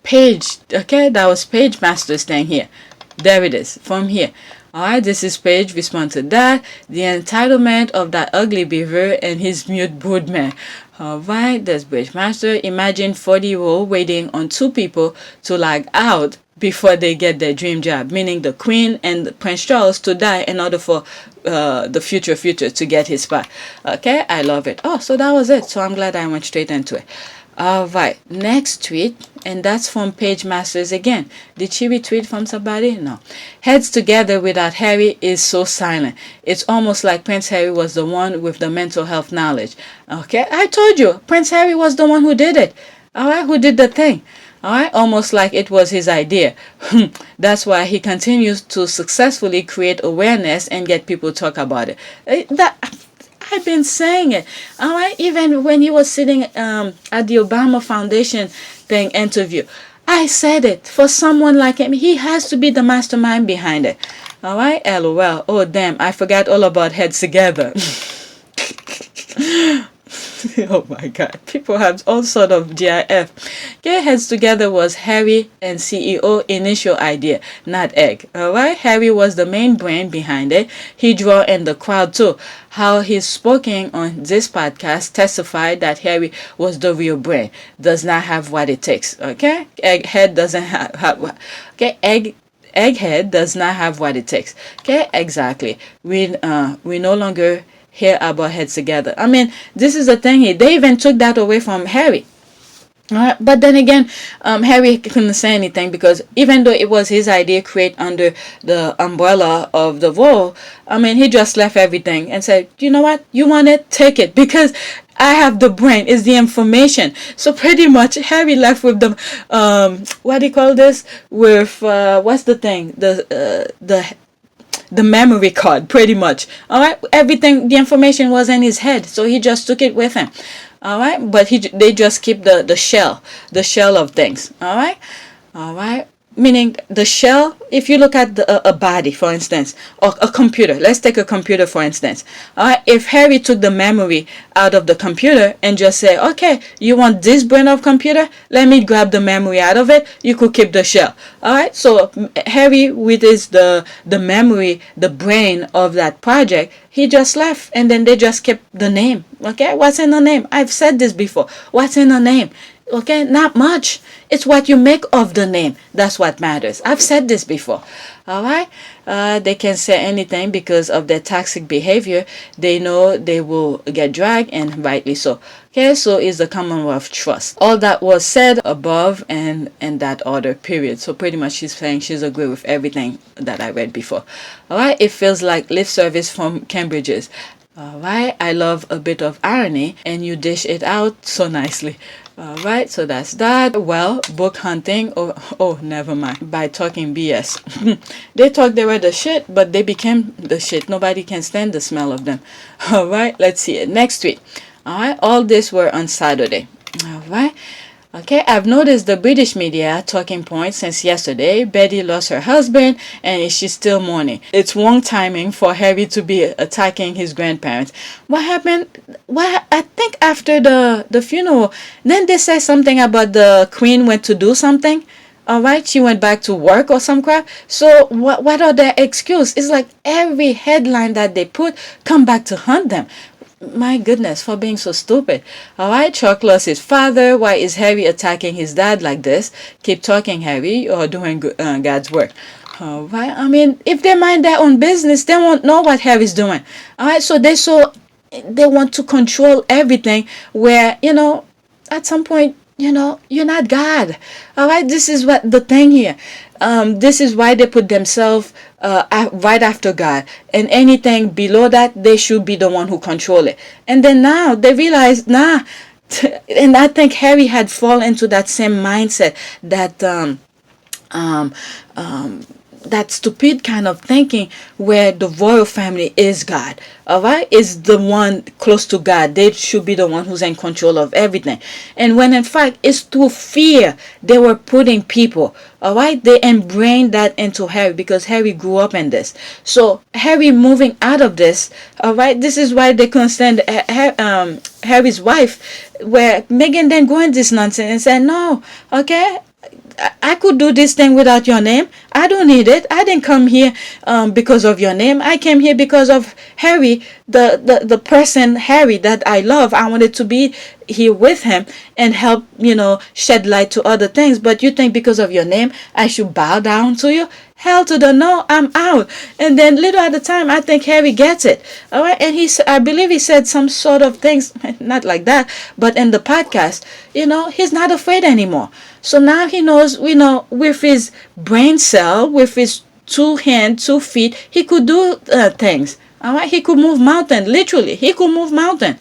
Page. Okay, that was Page Masters thing here. There it is, from here. Alright, this is Page respond to that. The entitlement of that ugly beaver and his mute broodman. Alright, there's Page Master. Imagine 40-year-old waiting on two people to lag out before they get their dream job, meaning the Queen and Prince Charles to die in order for the future to get his spot. Okay, I love it. Oh, so that was it. So I'm glad I went straight into it. All right, next tweet, and that's from Page Masters again. Did she retweet from somebody? No. Heads together without Harry is so silent. It's almost like Prince Harry was the one with the mental health knowledge. Okay, I told you, Prince Harry was the one who did it. All right, who did the thing. All right, almost like it was his idea. That's why he continues to successfully create awareness and get people to talk about it. I've been saying it. All right, even when he was sitting at the Obama Foundation thing interview, I said it. For someone like him, he has to be the mastermind behind it. All right, LOL. Oh damn, I forgot all about Heads Together. Oh my god, people have all sort of GIF. Get Heads Together was Harry and CEO initial idea, not Egg. Alright, Harry was the main brain behind it. He drew in the crowd too. How he's spoken on this podcast testified that Harry was the real brain. Does not have what it takes. Okay, Egghead doesn't have okay, Egghead does not have what it takes. Okay, exactly. We no longer hear about Heads Together. I mean, this is the thing here. They even took that away from Harry. But then again, Harry couldn't say anything because even though it was his idea, create under the umbrella of the role, I mean, he just left everything and said, you know what, you want it, take it, because I have the brain, is the information. So pretty much Harry left with the, what do you call this? With, what's the thing? The memory card, pretty much. All right, everything, the information was in his head, so he just took it with him. All right, but they just keep the shell of things. All right, meaning the shell. If you look at a body, for instance, or a computer, let's take a computer for instance. All right, if Harry took the memory out of the computer and just say, okay, you want this brand of computer, let me grab the memory out of it, you could keep the shell. All right, so Harry with his the memory, the brain of that project, he just left, and then they just kept the name. Okay, what's in the name? I've said this before. What's in the name? Okay, not much. It's what you make of the name. That's what matters. I've said this before. All right. They can say anything because of their toxic behavior. They know they will get dragged, and rightly so. Okay, so is the Commonwealth Trust. All that was said above and that order, period. So pretty much she's saying she's agree with everything that I read before. All right. It feels like lip service from Cambridge's. All right. I love a bit of irony, and you dish it out so nicely. All right, so that's that. Well, book hunting. Oh, never mind. By talking BS. They thought they were the shit, but they became the shit. Nobody can stand the smell of them. All right, let's see it. Next week. All right, all this were on Saturday. All right. Okay, I've noticed the British media talking point since yesterday. Betty lost her husband and she's still mourning. It's wrong timing for Harry to be attacking his grandparents. What happened? Well, I think after the funeral, then they said something about the Queen went to do something. All right, she went back to work or some crap. So what are their excuse? It's like every headline that they put come back to haunt them. My goodness, for being so stupid. All right, Chuck lost his father. Why is Harry attacking his dad like this? Keep talking, Harry. You're doing God's work. All right. I mean, if they mind their own business, they won't know what Harry's doing. All right. So they want to control everything. Where at some point, you're not God. All right. This is what the thing here. This is why they put themselves right after God, and anything below that, they should be the one who control it. And then now they realize, and I think Harry had fallen into that same mindset, that stupid kind of thinking where the royal family is God. All right, is the one close to God. They should be the one who's in control of everything. And when in fact it's through fear they were putting people. All right, they ingrained that into Harry because Harry grew up in this. So Harry moving out of this, all right, this is why they couldn't stand Harry's wife, where Meghan then going this nonsense and said, no, okay, I could do this thing without your name. I don't need it. I didn't come here because of your name. I came here because of Harry, the person Harry that I love. I wanted to be here with him and help, shed light to other things. But you think because of your name, I should bow down to you? Hell to the no, I'm out. And then little at a time, I think Harry gets it. All right. And I believe he said some sort of things, not like that, but in the podcast, he's not afraid anymore. So now he knows, with his brain cell, with his 2 hands, 2 feet, he could do things. All right. He could move mountain. Literally, he could move mountain.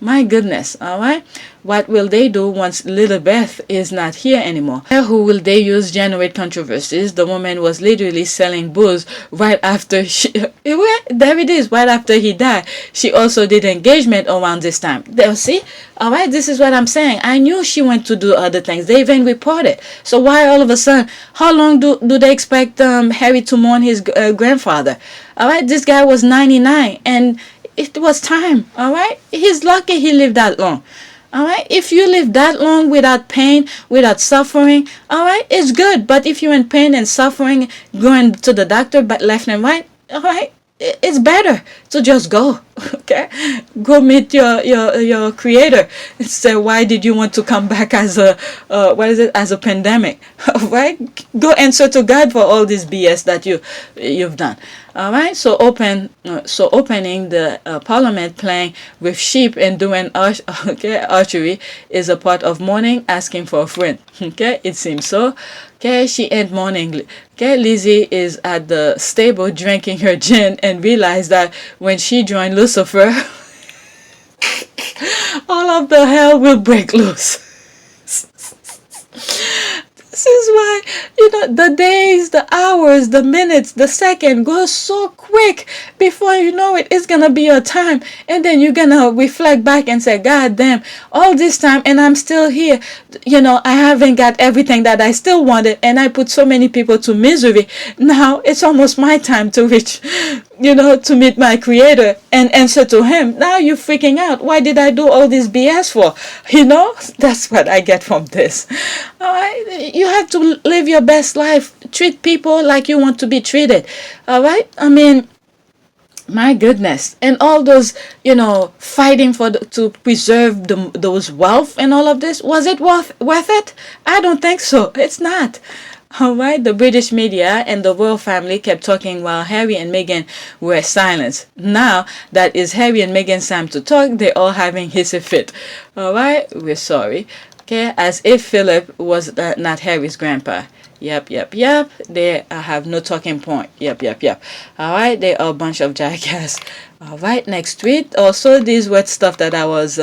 My goodness, all right? What will they do once little Beth is not here anymore? Who will they use generate controversies? The woman was literally selling booze right after there it is, right after he died. She also did engagement around this time. See? All right, this is what I'm saying. I knew she went to do other things. They even reported. So why all of a sudden, how long do they expect Harry to mourn his grandfather? All right, this guy was 99 and it was time. All right, he's lucky he lived that long. All right, if you live that long without pain, without suffering, all right, it's good. But if you're in pain and suffering, going to the doctor but left and right, all right, it's better to just go. Okay, go meet your creator and say, why did you want to come back as a pandemic? All right, go answer to God for all this BS that you've done. All right, so opening the parliament, playing with sheep and doing archery is a part of mourning, asking for a friend. Okay, it seems so. Okay, she ain't mourning. Okay, Lizzie is at the stable drinking her gin and realized that when she joined Lucifer, all of the hell will break loose. This is why, the days, the hours, the minutes, the second goes so quick. Before you know it, it's going to be your time. And then you're going to reflect back and say, God damn, all this time and I'm still here. I haven't got everything that I still wanted. And I put so many people to misery. Now it's almost my time to reach, to meet my creator and answer to him. Now you're freaking out. Why did I do all this BS for? That's what I get from this. All right. You have to live your best life. Treat people like you want to be treated. All right. I mean, my goodness. And all those, fighting to preserve those wealth and all of this. Was it worth it? I don't think so. It's not. All right, the British media and the royal family kept talking while Harry and Meghan were silenced. Now that is Harry and Meghan's time to talk, they're all having hissy fit. All right, we're sorry. Okay, as if Philip was not Harry's grandpa. Yep. They have no talking point. Yep. All right, they are a bunch of jackass. All right, next tweet. Also, these were stuff that I was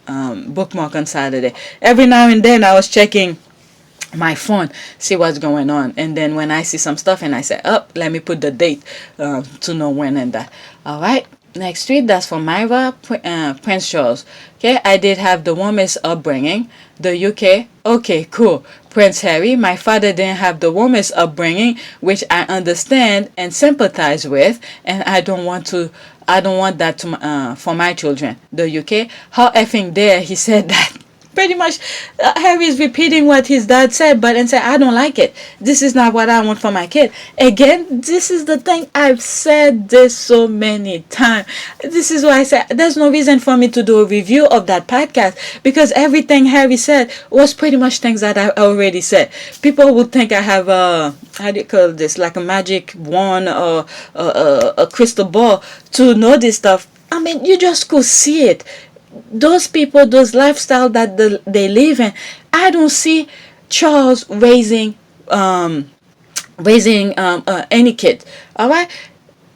bookmark on Saturday. Every now and then I was checking my phone, see what's going on, and then when I see some stuff and I say, let me put the date to know when and that. All right, next tweet, that's for Myra, Prince Charles. Okay, I did have the warmest upbringing. The UK, okay, cool. Prince Harry, my father didn't have the warmest upbringing, which I understand and sympathize with, and I don't want that to for my children. The UK, how effing dare he said that. Pretty much, Harry is repeating what his dad said, and say, I don't like it. This is not what I want for my kid. Again, this is the thing. I've said this so many times. This is why I said there's no reason for me to do a review of that podcast, because everything Harry said was pretty much things that I already said. People would think I have how do you call this, like a magic wand or a crystal ball to know this stuff. I mean, you just could see it. Those people, those lifestyle that they live in, I don't see Charles raising any kid. All right,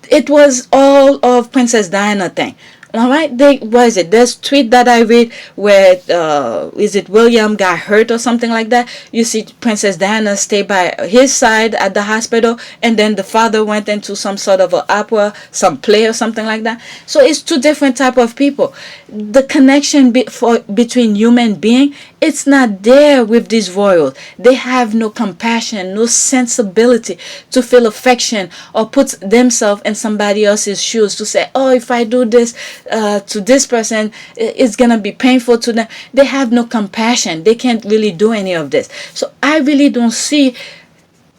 it was all of Princess Diana thing. All right, there's tweet that I read where is it William got hurt or something like that. You see Princess Diana stay by his side at the hospital, and then the father went into some sort of an opera, some play or something like that. So it's two different type of people. The connection between human being It's not there with these royals. They have no compassion, no sensibility to feel affection or put themselves in somebody else's shoes to say, oh, if I do this to this person, it's going to be painful to them. They have no compassion. They can't really do any of this. So I really don't see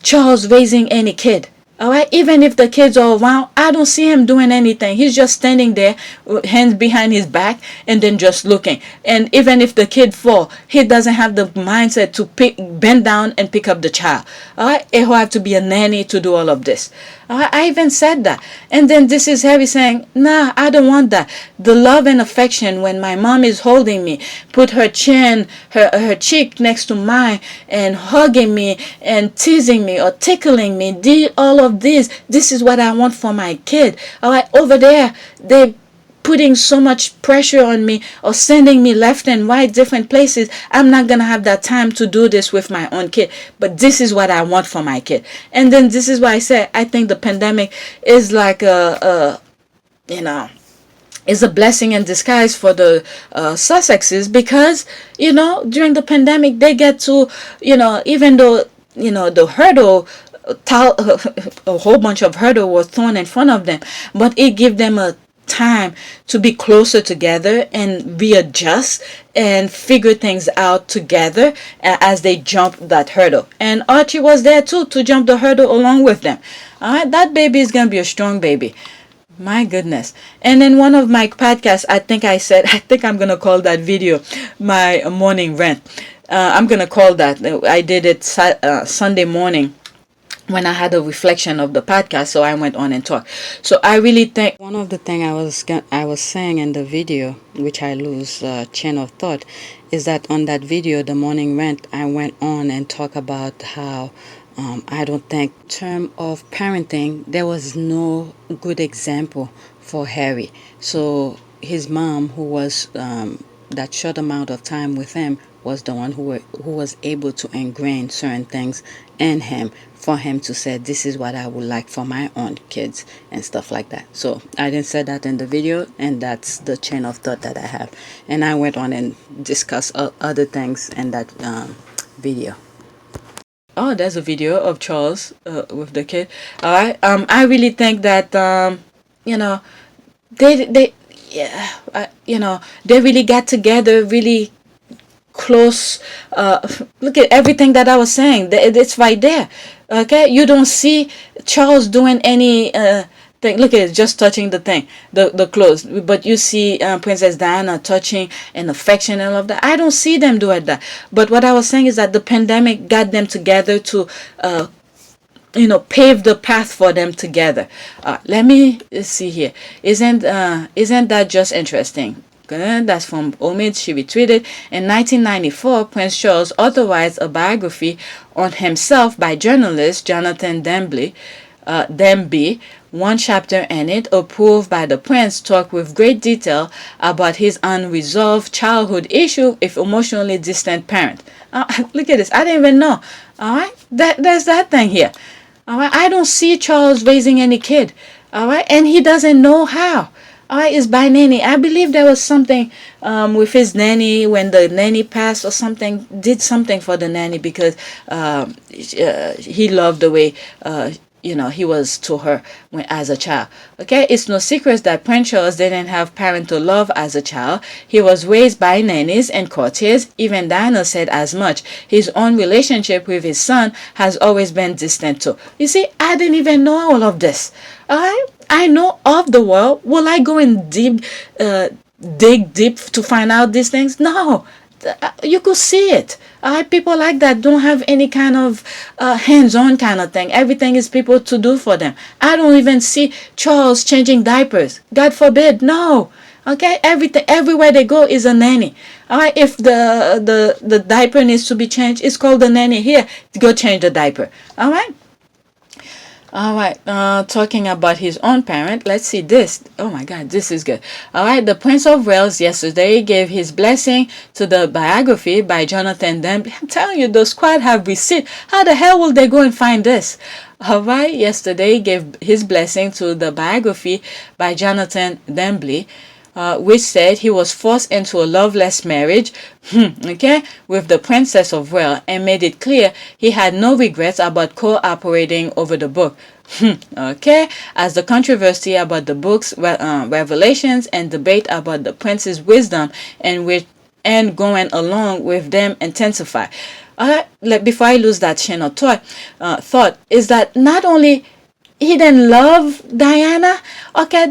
Charles raising any kid. All right, even if the kids are around, I don't see him doing anything. He's just standing there, hands behind his back, and then just looking. And even if the kid fall, he doesn't have the mindset to bend down and pick up the child. All right, it will have to be a nanny to do all of this. All right, I even said that. And then this is Harry saying, nah, I don't want that. The love and affection when my mom is holding me, put her chin, her cheek next to mine, and hugging me and teasing me or tickling me, did all of this. This is what I want for my kid. All right, over there, they putting so much pressure on me or sending me left and right different places. I'm not gonna have that time to do this with my own kid, but this is what I want for my kid. And then this is why I say I think the pandemic is like is a blessing in disguise for the Sussexes, because during the pandemic they get to even though the hurdle a whole bunch of hurdle was thrown in front of them, but it gave them a time to be closer together and readjust and figure things out together as they jump that hurdle. And Archie was there too to jump the hurdle along with them. All right, that baby is gonna be a strong baby. My goodness. And in one of my podcasts, I think I'm gonna call that video my morning rant. I'm gonna call that. I did it Sunday morning when I had a reflection of the podcast, so I went on and talked. So I really think one of the things I was saying in the video, which I lose chain of thought, is that on that video, the morning rant, I went on and talked about how I don't think in terms of parenting there was no good example for Harry. So his mom, who was that short amount of time with him, was the one who was able to ingrain certain things in him for him to say, this is what I would like for my own kids and stuff like that. So I didn't say that in the video, and that's the chain of thought that I have. And I went on and discussed other things in that video. Oh, there's a video of Charles with the kid. All right. I really think that they really got together really close. Look at everything that I was saying. It's right there. Okay, you don't see Charles doing any thing. Look at it, just touching the thing, the clothes. But you see Princess Diana touching and affection and all of that. I don't see them doing that. But what I was saying is that the pandemic got them together to pave the path for them together. Let me see here. Isn't that just interesting? That's from Omid. She retweeted. In 1994, Prince Charles authorized a biography on himself by journalist Jonathan Denby. One chapter in it, approved by the prince, talked with great detail about his unresolved childhood issue with emotionally distant parent. Look at this. I didn't even know. All right, there's that thing here. All right, I don't see Charles raising any kid. All right, and he doesn't know how. All right, it's by nanny. I believe there was something with his nanny when the nanny passed or something, did something for the nanny because he loved the way he was to her as a child. Okay, it's no secret that Prince Charles didn't have parental love as a child. He was raised by nannies and courtiers. Even Diana said as much. His own relationship with his son has always been distant too. You see, I didn't even know all of this. All right, I know of the world. Will I go and dig deep to find out these things? No. You could see it. People like that don't have any kind of hands-on kind of thing. Everything is people to do for them. I don't even see Charles changing diapers. God forbid. No. Okay. Everything, everywhere they go is a nanny. All right. If the diaper needs to be changed, it's called the nanny. Here, go change the diaper. All right. All right, talking about his own parent, let's see this. Oh my God, this is good. All right, the Prince of Wales yesterday gave his blessing to the biography by Jonathan Denby. I'm telling you, the squad have receipt. How the hell will they go and find this? All right, yesterday gave his blessing to the biography by Jonathan Denby. which said he was forced into a loveless marriage, okay, with the Princess of Wales, and made it clear he had no regrets about cooperating over the book. Okay, as the controversy about the book's revelations and debate about the prince's wisdom and going along with them intensify. Before I lose that chain of thought is that not only he didn't love Diana, okay,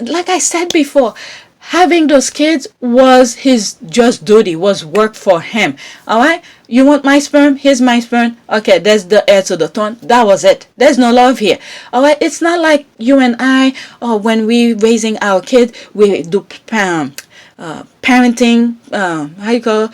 like I said before, having those kids was his just duty, was work for him. All right, you want my sperm? Here's my sperm. Okay, there's the heir to the throne. That was it. There's no love here. All right, it's not like you and I, or when we raising our kid, we do parenting, how you call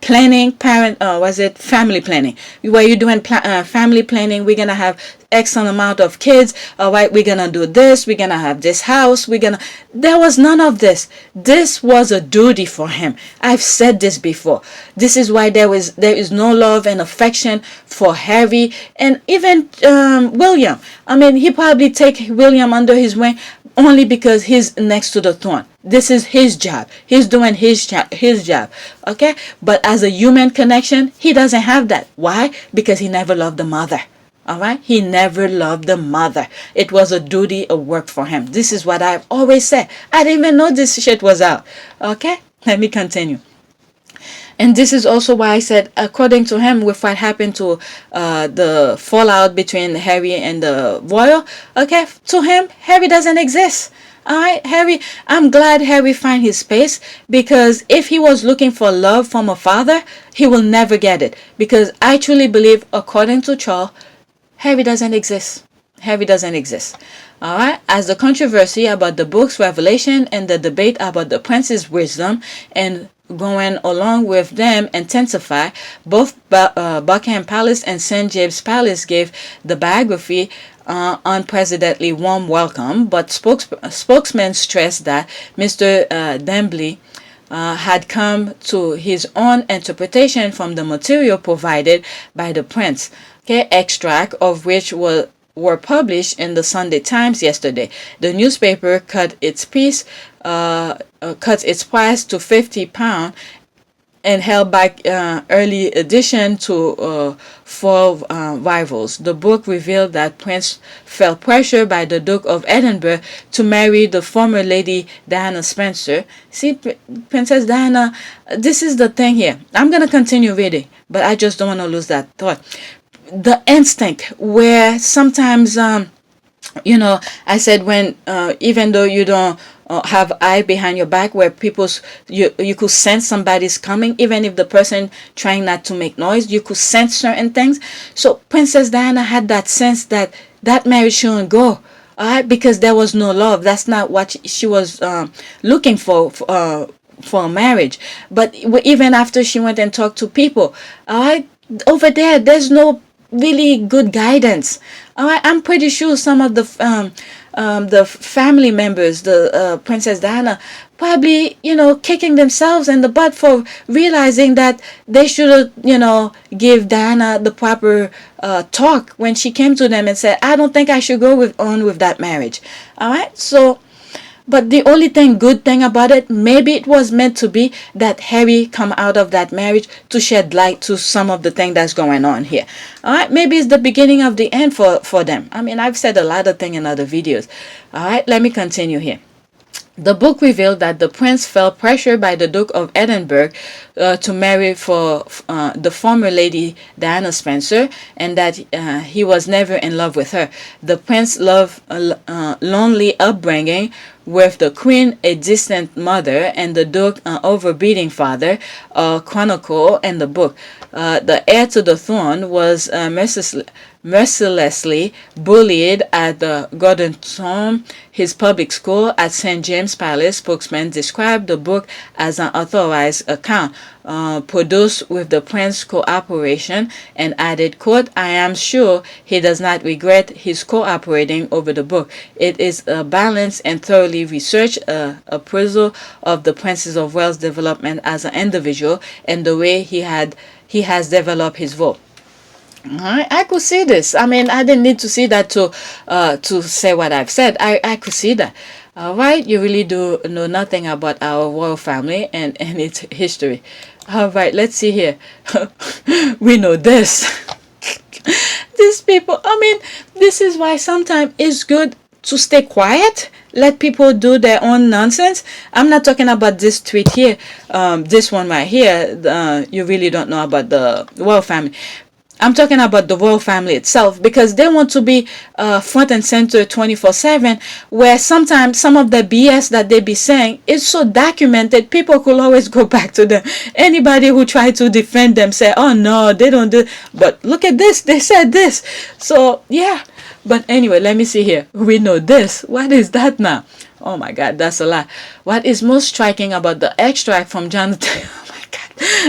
planning, family planning, where you're doing family planning. We're gonna have X amount of kids. All right, we're gonna do this, we're gonna have this house, there was none of this. This was a duty for him. I've said this before. This is why there is no love and affection for Harry, and even William. I mean, he probably take William under his wing only because he's next to the throne. This is his job. He's doing his job. Okay? But as a human connection, he doesn't have that. Why? Because he never loved the mother. All right? He never loved the mother. It was a duty, a work for him. This is what I've always said. I didn't even know this shit was out. Okay? Let me continue. And this is also why I said, according to him, with what happened to the fallout between Harry and the royal, okay, to him, Harry doesn't exist. All right, Harry, I'm glad Harry find his space, because if he was looking for love from a father, he will never get it. Because I truly believe, according to Charles, Harry doesn't exist. Harry doesn't exist. All right. As the controversy about the book's revelation and the debate about the prince's wisdom and going along with them intensify, both Buckingham Palace and St. James Palace gave the biography unprecedentedly warm welcome, but spokesman stressed that Mr. Dembley had come to his own interpretation from the material provided by the prince. Okay, extract of which were published in the Sunday Times yesterday. The newspaper cut its price to £50 and held back early edition to four rivals. The book revealed that Prince felt pressure by the Duke of Edinburgh to marry the former Lady Diana Spencer. See, Princess Diana, this is the thing here. I'm going to continue reading, but I just don't want to lose that thought. The instinct where sometimes, I said when, even though you don't have eye behind your back, where you could sense somebody's coming, even if the person trying not to make noise, you could sense certain things. So Princess Diana had that sense that marriage shouldn't go. All right, because there was no love. That's not what she was looking for a marriage. But even after she went and talked to people, all right, over there's no really good guidance. All right, I'm pretty sure some of the family members, the Princess Diana, probably kicking themselves in the butt for realizing that they should give Diana the proper talk when she came to them and said, I don't think I should go on with that marriage. All right, so. But the only good thing about it, maybe it was meant to be that Harry come out of that marriage to shed light to some of the thing that's going on here. All right, maybe it's the beginning of the end for them. I mean, I've said a lot of things in other videos. All right, let me continue here. The book revealed that the prince felt pressured by the Duke of Edinburgh to marry for the former Lady Diana Spencer, and that he was never in love with her. The prince loved a lonely upbringing with the queen, a distant mother, and the duke, an overbearing father, chronicle in the book. The heir to the throne was mercilessly bullied at the Gordon Home, his public school at St. James Palace. Spokesman described the book as an authorized account produced with the prince's cooperation, and added, quote, I am sure he does not regret his cooperating over the book. It is a balanced and thoroughly researched appraisal of the Princess of Wales' development as an individual and the way he has developed his role. I could see this. I mean, I didn't need to see that to say what I've said. I could see that. All right, you really do know nothing about our royal family and its history. All right, let's see here. We know this. These people, I mean, this is why sometimes it's good to stay quiet. Let people do their own nonsense. I'm not talking about this tweet here. This one right here. You really don't know about the royal family. I'm talking about the royal family itself, because they want to be front and center 24/7, where sometimes some of the BS that they be saying is so documented, people could always go back to them. Anybody who try to defend them say, oh no, they don't do, but look at this, they said this. So yeah, but anyway, let me see here. We know this. What is that now? Oh my God, that's a lot. What is most striking about the extract from Jonathan?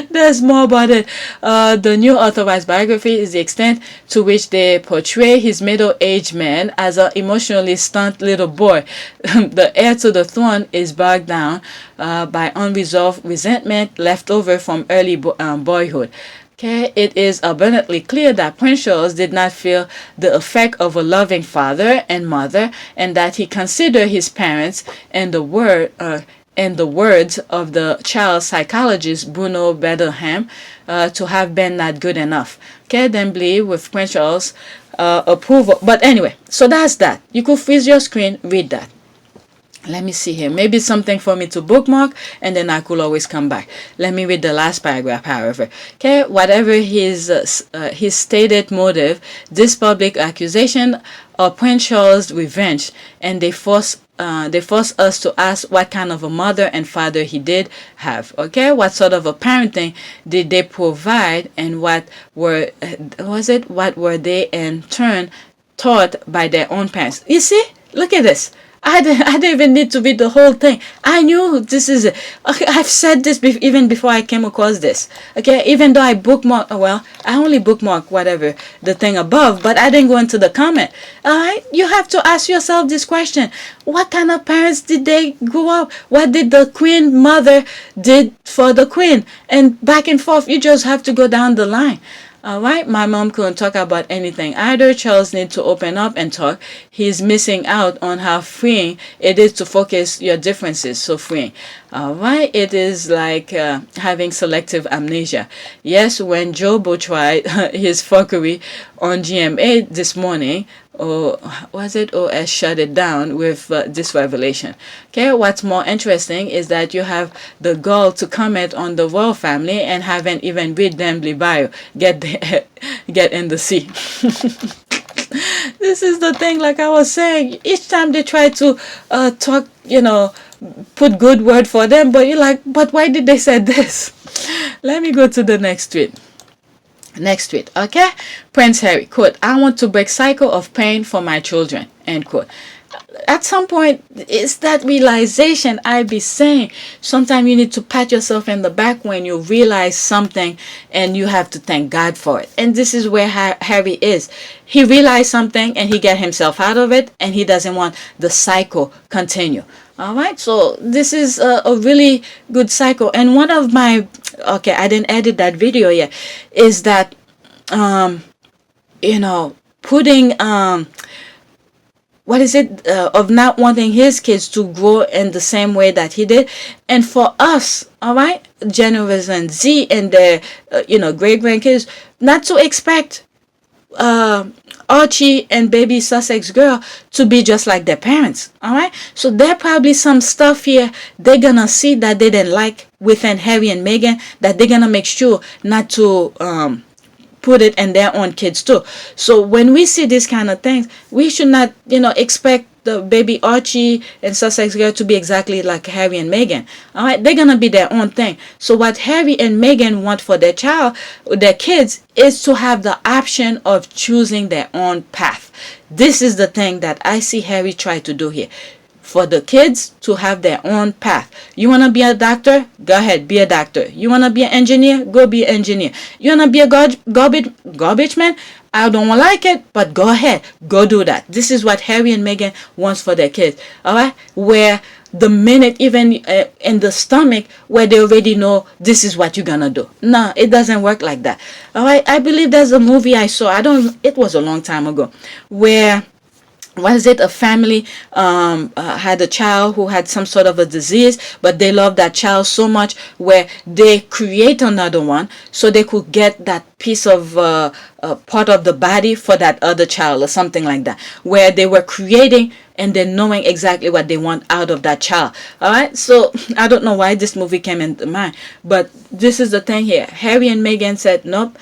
There's more about it. The new authorized biography is the extent to which they portray his middle-aged man as an emotionally stunned little boy. The heir to the throne is bogged down by unresolved resentment left over from early boyhood. Okay, it is abundantly clear that Prince Charles did not feel the effect of a loving father and mother, and that he considered his parents and the words of the child psychologist Bruno Bettelheim to have been not good enough. Okay, then believe with Prince Charles' approval. But anyway, so that's that. You could freeze your screen, read that. Let me see here. Maybe something for me to bookmark, and then I could always come back. Let me read the last paragraph, however. Okay, whatever his stated motive, this public accusation of Prince Charles' revenge, and they force us to ask what kind of a mother and father he did have. Okay, what sort of a parenting did they provide, and what were they in turn taught by their own parents? You see, look at this. I didn't even need to read the whole thing. I knew this is it. Okay, I've said this even before I came across this. Okay, even though I bookmark, well, I only bookmark whatever the thing above, but I didn't go into the comment. All right, you have to ask yourself this question: what kind of parents did they grow up? What did the Queen mother did for the Queen? And back and forth. You just have to go down the line. Alright, my mom couldn't talk about anything either. Charles needs to open up and talk. He's missing out on how freeing it is to focus your differences. So freeing. Alright, it is like having selective amnesia. Yes, when Jobo tried his fuckery on GMA this morning, or was it OS shut it down with this revelation. Okay, what's more interesting is that you have the gall to comment on the royal family and haven't even read them bio. Get in the sea. This is the thing, like I was saying, each time they try to talk, put good word for them, but you're like, but why did they say this? Let me go to the next tweet. Next tweet, okay? Prince Harry, quote, I want to break cycle of pain for my children, end quote. At some point, it's that realization I be saying. Sometimes you need to pat yourself in the back when you realize something, and you have to thank God for it. And this is where Harry is. He realized something and he got himself out of it, and he doesn't want the cycle continue. All right, so this is a really good cycle. And one of my, okay, I didn't edit that video yet, is that, putting, of not wanting his kids to grow in the same way that he did. And for us, all right, Generation Z and their, great grandkids, not to expect Archie and baby Sussex girl to be just like their parents. All right, so there probably some stuff here they're gonna see that they didn't like within Harry and Meghan, that they're gonna make sure not to put it in their own kids too. So when we see these kind of things, we should not expect the baby Archie and Sussex girl to be exactly like Harry and Meghan. All right, they're gonna be their own thing. So what Harry and Meghan want for their kids, is to have the option of choosing their own path. This is the thing that I see Harry try to do here. For the kids to have their own path. You want to be a doctor? Go ahead, be a doctor. You want to be an engineer? Go be an engineer. You want to be a garbage man? I don't like it, but go ahead. Go do that. This is what Harry and Meghan wants for their kids. All right? Where the minute, even in the stomach, where they already know this is what you're gonna do. No, it doesn't work like that. All right, I believe there's a movie I saw. It was a long time ago, where was it a family had a child who had some sort of a disease, but they loved that child so much where they create another one so they could get that piece of part of the body for that other child, or something like that, where they were creating and then knowing exactly what they want out of that child. All right, so I don't know why this movie came into mind, but this is the thing here. Harry and Meghan said, nope,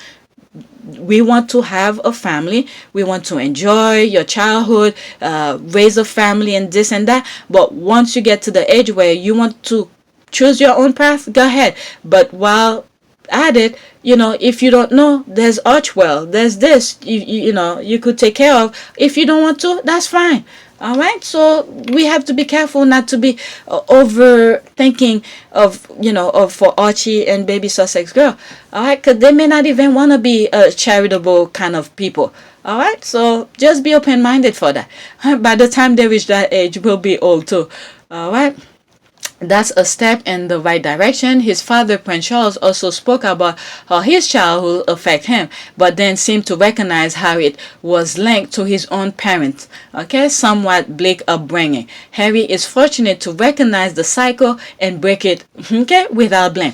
we want to have a family. We want to enjoy your childhood, raise a family, and this and that. But once you get to the age where you want to choose your own path, go ahead. But while at it, if you don't know, there's Archwell, there's this, you could take care of. If you don't want to, that's fine. All right, so we have to be careful not to be overthinking of for Archie and baby Sussex girl. All right, because they may not even want to be a charitable kind of people. All right, so just be open-minded for that. By the time they reach that age, we'll be old too. All right. That's a step in the right direction. His father, Prince Charles, also spoke about how his childhood affected him, but then seemed to recognize how it was linked to his own parents. Okay, somewhat bleak upbringing. Harry is fortunate to recognize the cycle and break it, okay, without blame.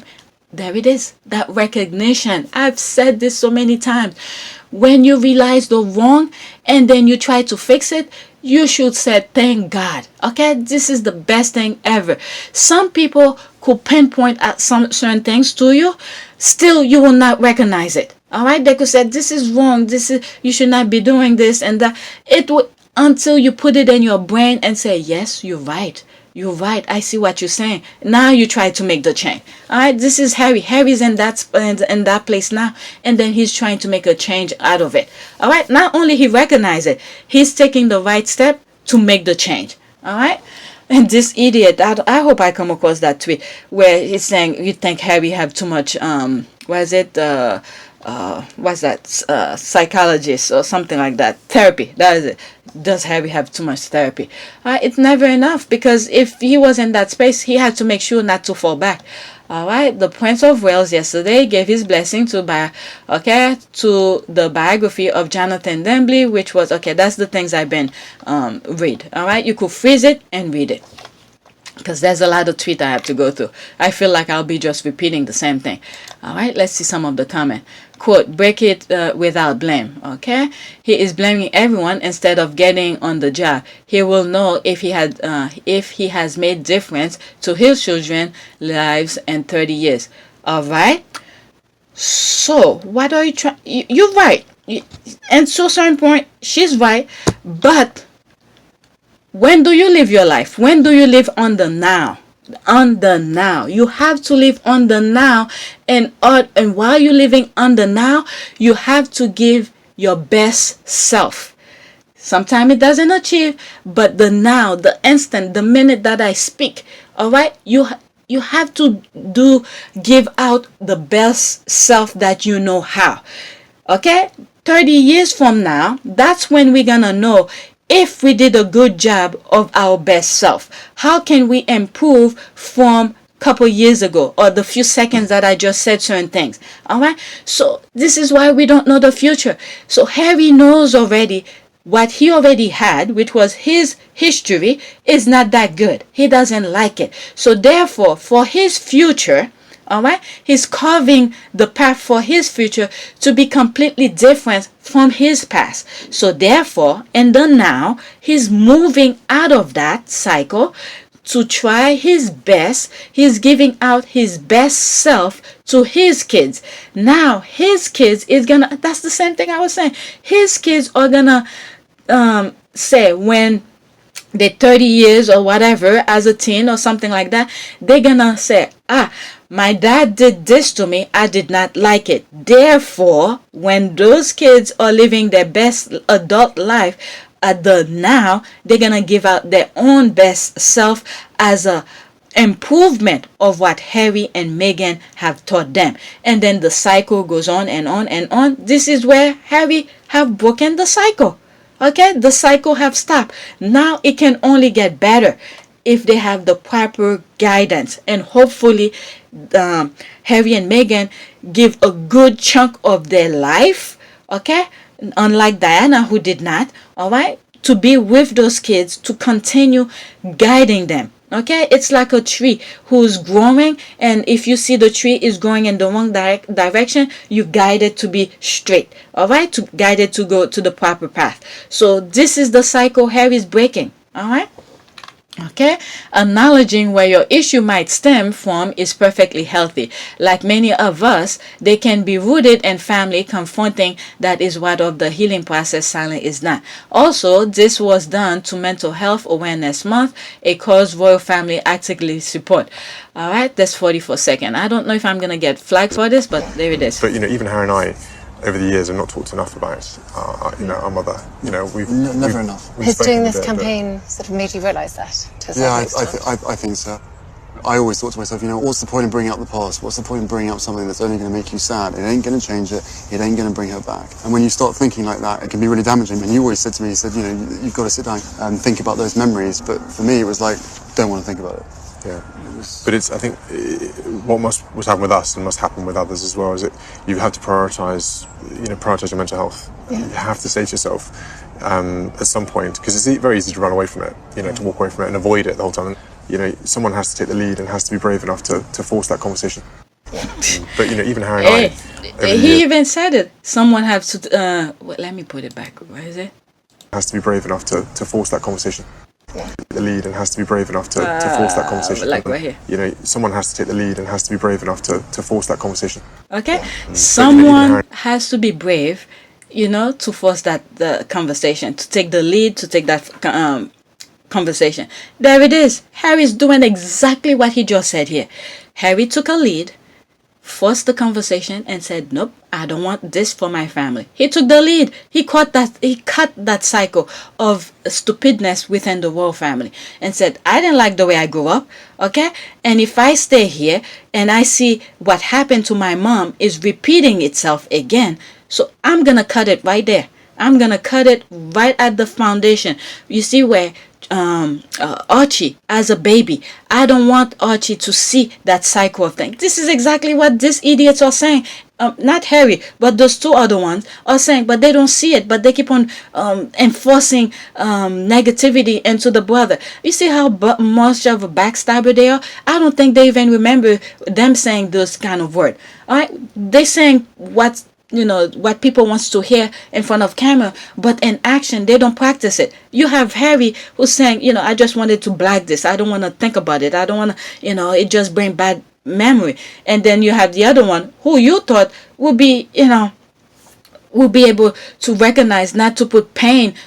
There it is, that recognition. I've said this so many times. When you realize the wrong and then you try to fix it, you should say, thank God. Okay, this is the best thing ever. Some people could pinpoint at some certain things to you, still you will not recognize it. All right, they could say, this is wrong, you should not be doing this and that. It would, until you put it in your brain and say, yes, you're right. You're right. I see what you're saying. Now you try to make the change. All right. This is Harry. Harry's in that place now, and then he's trying to make a change out of it. All right. Not only he recognizes it, he's taking the right step to make the change. All right. And this idiot, I hope I come across that tweet where he's saying, you think Harry have too much what's that, psychologist or something like that, therapy, that is it. Does Harry have too much therapy? It's never enough, because if he was in that space, he had to make sure not to fall back. All right, the Prince of Wales yesterday gave his blessing to the biography of Jonathan Dimbley, which was, that's the things I've been read. All right, you could freeze it and read it, because there's a lot of tweet I have to go through. I feel like I'll be just repeating the same thing. All right, let's see some of the comment. Quote, break it without blame. Okay, he is blaming everyone instead of getting on the job. He will know if he has made difference to his children's lives in 30 years. All right. So what are you trying? You're right. And to a certain point, she's right. But when do you live your life? When do you live on the now? On the now. You have to live on the now, and while you're living on the now, you have to give your best self. Sometimes it doesn't achieve, but the now, the instant, the minute that I speak, all right, you have to give out the best self that you know how. Okay, 30 years from now, that's when we're gonna know if we did a good job of our best self. How can we improve from a couple years ago, or the few seconds that I just said certain things? All right. So this is why we don't know the future. So Harry knows already what he already had, which was his history, is not that good. He doesn't like it. So therefore, for his future, all right, he's carving the path for his future to be completely different from his past. So therefore, in the now, he's moving out of that cycle to try his best. He's giving out his best self to his kids. Now his kids is gonna, that's the same thing I was saying, his kids are gonna say, when they're 30 years or whatever, as a teen or something like that, they're gonna say, my dad did this to me, I did not like it. Therefore, when those kids are living their best adult life at the now, they're gonna give out their own best self as a improvement of what Harry and Meghan have taught them. And then the cycle goes on and on and on. This is where Harry have broken the cycle. Okay, the cycle have stopped. Now it can only get better. if they have the proper guidance. And hopefully Harry and Meghan give a good chunk of their life, okay, unlike Diana, who did not, all right, to be with those kids, to continue guiding them. Okay, it's like a tree who's growing, and if you see the tree is growing in the wrong direction, you guide it to be straight, all right, to guide it to go to the proper path. So this is the cycle Harry's breaking, all right. Okay, acknowledging where your issue might stem from is perfectly healthy. Like many of us, they can be rooted in family. Confronting that is what of the healing process silent is not. Also, this was done to Mental Health Awareness Month, a cause royal family actively support. All right, that's 44 seconds. I don't know if I'm gonna get flagged for this, but there it is. But even Harry and I, over the years, have not talked enough about our mother. We've never enough. Has doing this campaign sort of made you realise that? To a Yeah, certain extent? I think so. I always thought to myself, what's the point in bringing up the past? What's the point in bringing up something that's only going to make you sad? It ain't going to change it. It ain't going to bring her back. And when you start thinking like that, it can be really damaging. And you always said to me, you've got to sit down and think about those memories. But for me, it was like, don't want to think about it. Yeah. But I think what must happen with us and must happen with others as well is that you have to prioritise your mental health. Yeah. You have to say to yourself at some point, because it's very easy to run away from it, to walk away from it and avoid it the whole time. Someone has to take the lead and has to be brave enough to force that conversation. Yeah. But even Harry and I, he even said it. Someone has to. Let me put it back. Where is it? Has to be brave enough to force that conversation. Yeah. The lead and has to be brave enough to force that conversation. Like right here. Someone has to take the lead and has to be brave enough to force that conversation. Okay, someone has to be brave, to force the conversation, to take the lead, to take that conversation. There it is. Harry's doing exactly what he just said here. Harry took a lead, forced the conversation, and said, nope, I don't want this for my family. He took the lead. He cut that cycle of stupidness within the royal family and said, I didn't like the way I grew up, okay? And if I stay here and I see what happened to my mom is repeating itself again, so I'm going to cut it right there. I'm going to cut it right at the foundation. You see where Archie as a baby, I don't want Archie to see that cycle of things. This is exactly what these idiots are saying. Not Harry, but those two other ones are saying, but they don't see it, but they keep on enforcing negativity into the brother. You see how much of a backstabber they are? I don't think they even remember them saying those kind of words. All right, they're saying what people wants to hear in front of camera, but in action they don't practice it. You have Harry who's saying, I just wanted to black this. I don't want to think about it. I don't want to, it just bring bad memory. And then you have the other one who you thought would be, will be able to recognize, not to put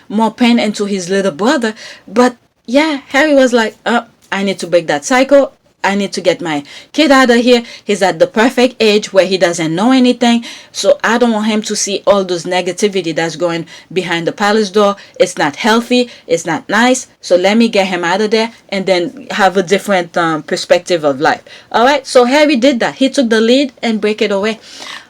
more pain into his little brother. But yeah, Harry was like, I need to break that cycle. I need to get my kid out of here. He's at the perfect age where he doesn't know anything. So I don't want him to see all those negativity that's going behind the palace door. It's not healthy. It's not nice. So let me get him out of there and then have a different perspective of life. All right. So Harry did that. He took the lead and break it away.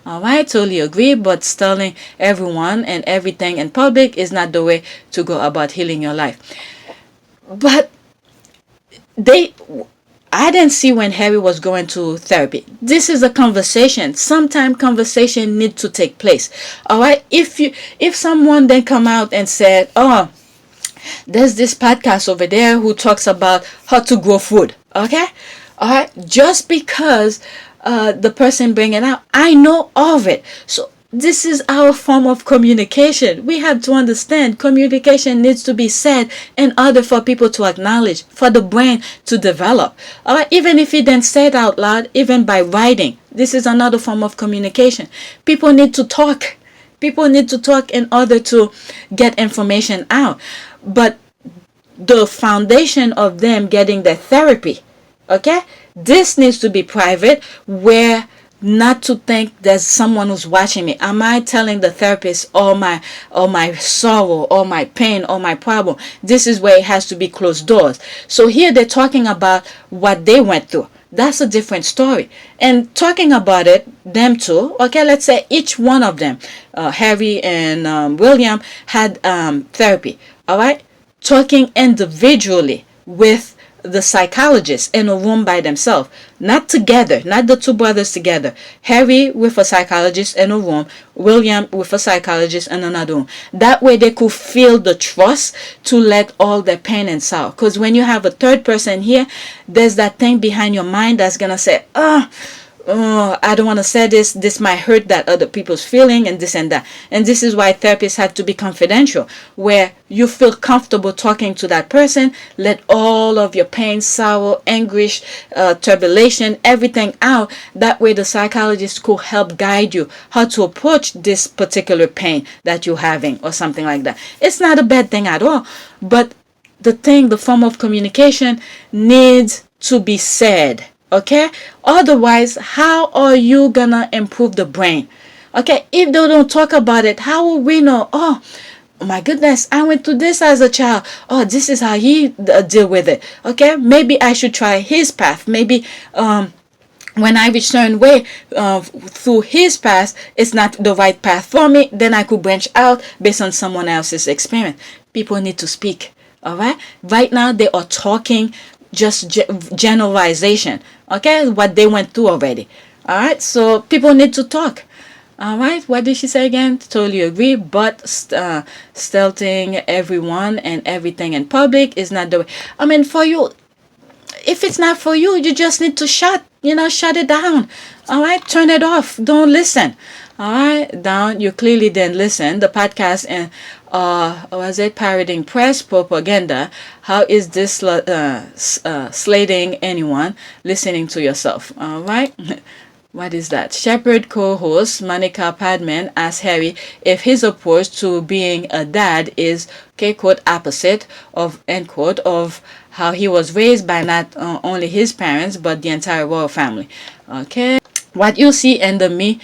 All right. Totally agree. But telling everyone and everything in public is not the way to go about healing your life. But I didn't see when Harry was going to therapy. This is a conversation. Sometimes conversation need to take place. All right. If someone then come out and said, "Oh, there's this podcast over there who talks about how to grow food," okay, all right, just because the person bring it out, I know of it. So this is our form of communication. We have to understand communication needs to be said in order for people to acknowledge, for the brain to develop. Even if it then said out loud, even by writing, this is another form of communication. People need to talk. People need to talk in order to get information out. But the foundation of them getting their therapy, okay, this needs to be private, where not to think there's someone who's watching me. Am I telling the therapist all my sorrow, all my pain, all my problem? This is where it has to be closed doors. So here they're talking about what they went through. That's a different story. And talking about it, them two, okay, let's say each one of them, Harry and William, had therapy. All right, talking individually with the psychologists in a room by themselves, not together, not the two brothers together. Harry with a psychologist in a room, William with a psychologist in another room. That way they could feel the trust to let all their pain and sorrow. Because when you have a third person here, there's that thing behind your mind that's gonna say, oh, I don't want to say this. This might hurt that other people's feeling and this and that. And this is why therapists have to be confidential, where you feel comfortable talking to that person. Let all of your pain, sorrow, anguish, turbulation, everything out. That way the psychologist could help guide you how to approach this particular pain that you're having or something like that. It's not a bad thing at all. But the form of communication needs to be said. Okay, otherwise, how are you gonna improve the brain? Okay, if they don't talk about it, how will we know? Oh my goodness, I went through this as a child. Oh, this is how he deal with it. Okay, maybe I should try his path. Maybe when I reach certain way through his path, it's not the right path for me. Then I could branch out based on someone else's experience. People need to speak. All right, right now they are talking just generalization, okay, what they went through already. All right, so people need to talk. All right, what did she say again? Totally agree, but stealthing everyone and everything in public is not the way. I mean, for you, if it's not for you, you just need to shut it down. All right, turn it off, don't listen. All right, down, you clearly didn't listen. The podcast and was it parroting press propaganda? How is this slating anyone listening to yourself? All right. What is that? Shepherd co-host Monica Padman asked Harry if his approach to being a dad is, okay, quote, opposite of, end quote, of how he was raised by not only his parents but the entire royal family. Okay. What you see in the me,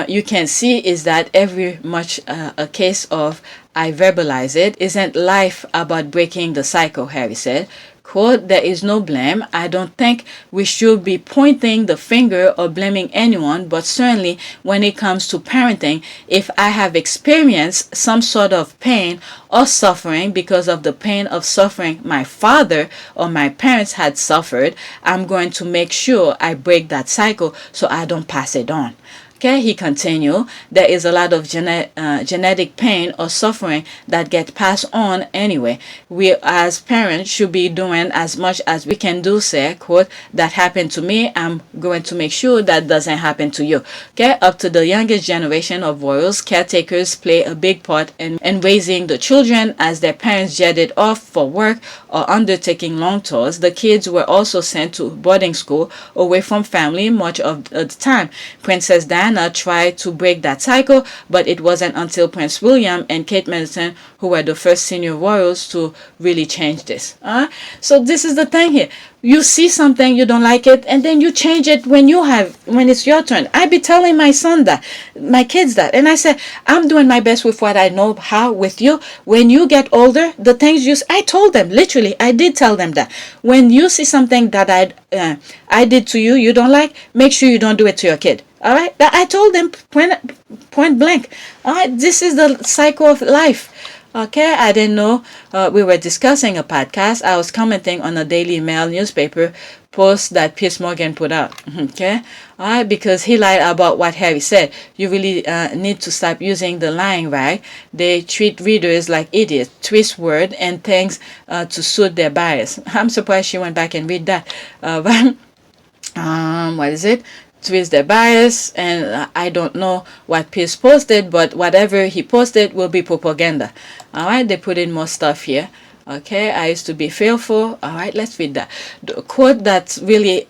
you can see is that every much a case of I verbalize it. Isn't life about breaking the cycle, Harry said. Quote, there is no blame. I don't think we should be pointing the finger or blaming anyone, but certainly when it comes to parenting, if I have experienced some sort of pain or suffering because of the pain of suffering my father or my parents had suffered, I'm going to make sure I break that cycle so I don't pass it on. Okay, he continued, there is a lot of genetic pain or suffering that get passed on anyway. We as parents should be doing as much as we can do, say, quote, that happened to me, I'm going to make sure that doesn't happen to you. Okay, up to the youngest generation of royals, caretakers play a big part in raising the children as their parents jetted off for work or undertaking long tours. The kids were also sent to boarding school away from family much of the time. Princess Diana tried to break that cycle, but it wasn't until Prince William and Kate Middleton, who were the first senior royals, to really change this. So this is the thing here. You see something, you don't like it, and then you change it when it's your turn. I be telling my son that, my kids that, and I said, I'm doing my best with what I know how with you. When you get older, the things I told them, literally, I did tell them that. When you see something that I did to you, you don't like, make sure you don't do it to your kid. All right, that I told them point blank. All right, this is the cycle of life. Okay, I didn't know we were discussing a podcast. I was commenting on a Daily Mail newspaper post that Piers Morgan put out. Okay, all right, because he lied about what Harry said. You really need to stop using the lying rag. They treat readers like idiots, twist word and things to suit their bias. I'm surprised she went back and read that. But what is it? Twist their bias, and I don't know what Pierce posted, but whatever he posted will be propaganda. All right, they put in more stuff here. Okay, I used to be fearful. All right, let's read that. The quote that's really,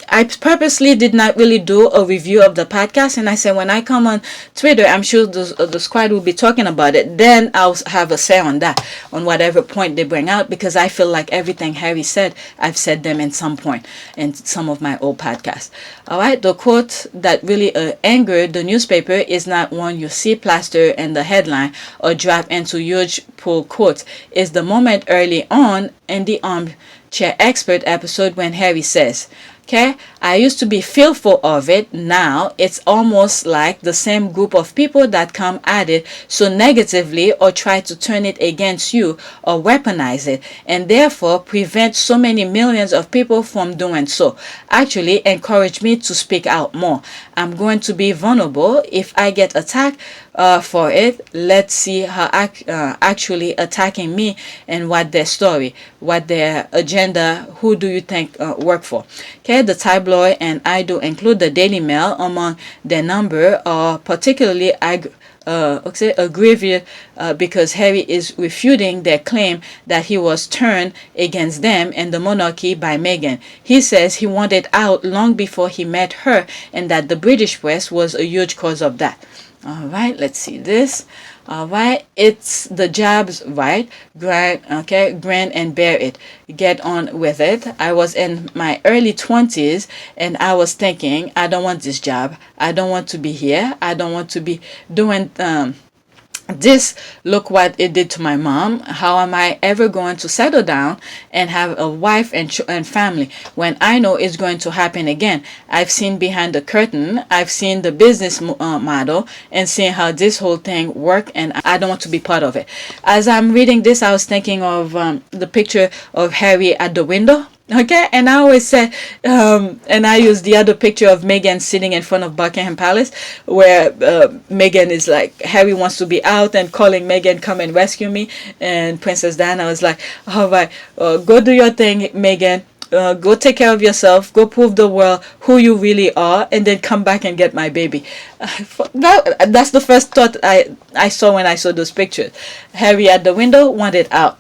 I purposely did not really do a review of the podcast, and I said when I come on Twitter, I'm sure the squad will be talking about it. Then I'll have a say on that, on whatever point they bring out, because I feel like everything Harry said, I've said them in some point in some of my old podcasts. All right, the quote that really angered the newspaper is not one you see plastered in the headline or drop into huge pull quotes. It's the moment early on in the Armchair Expert episode when Harry says, Okay, I used to be fearful of it. Now it's almost like the same group of people that come at it so negatively or try to turn it against you or weaponize it, and therefore prevent so many millions of people from doing so. Actually encourage me to speak out more. I'm going to be vulnerable if I get attacked for it. Let's see how actually attacking me and what their story, what their agenda, who do you think work for. Okay, the tabloid, and I do include the Daily Mail among their number, are particularly aggrieved because Harry is refuting their claim that he was turned against them and the monarchy by Meghan. He says he wanted out long before he met her, and that the British press was a huge cause of that. All right, let's see this. All right, it's the jobs, right? Grind and bear it. Get on with it. I was in my early 20s and I was thinking, I don't want this job. I don't want to be here. I don't want to be doing this. Look what it did to my mom. How am I ever going to settle down and have a wife and family when I know it's going to happen again? I've seen behind the curtain. I've seen the business model and seen how this whole thing work, and I don't want to be part of it. As I'm reading this, I was thinking of the picture of Harry at the window. Okay, and I always said, and I use the other picture of Meghan sitting in front of Buckingham Palace, where Meghan is like, Harry wants to be out and calling Meghan, come and rescue me. And Princess Diana was like, all right, go do your thing, Meghan. Go take care of yourself. Go prove the world who you really are, and then come back and get my baby. That's the first thought I saw when I saw those pictures. Harry at the window, wanted out.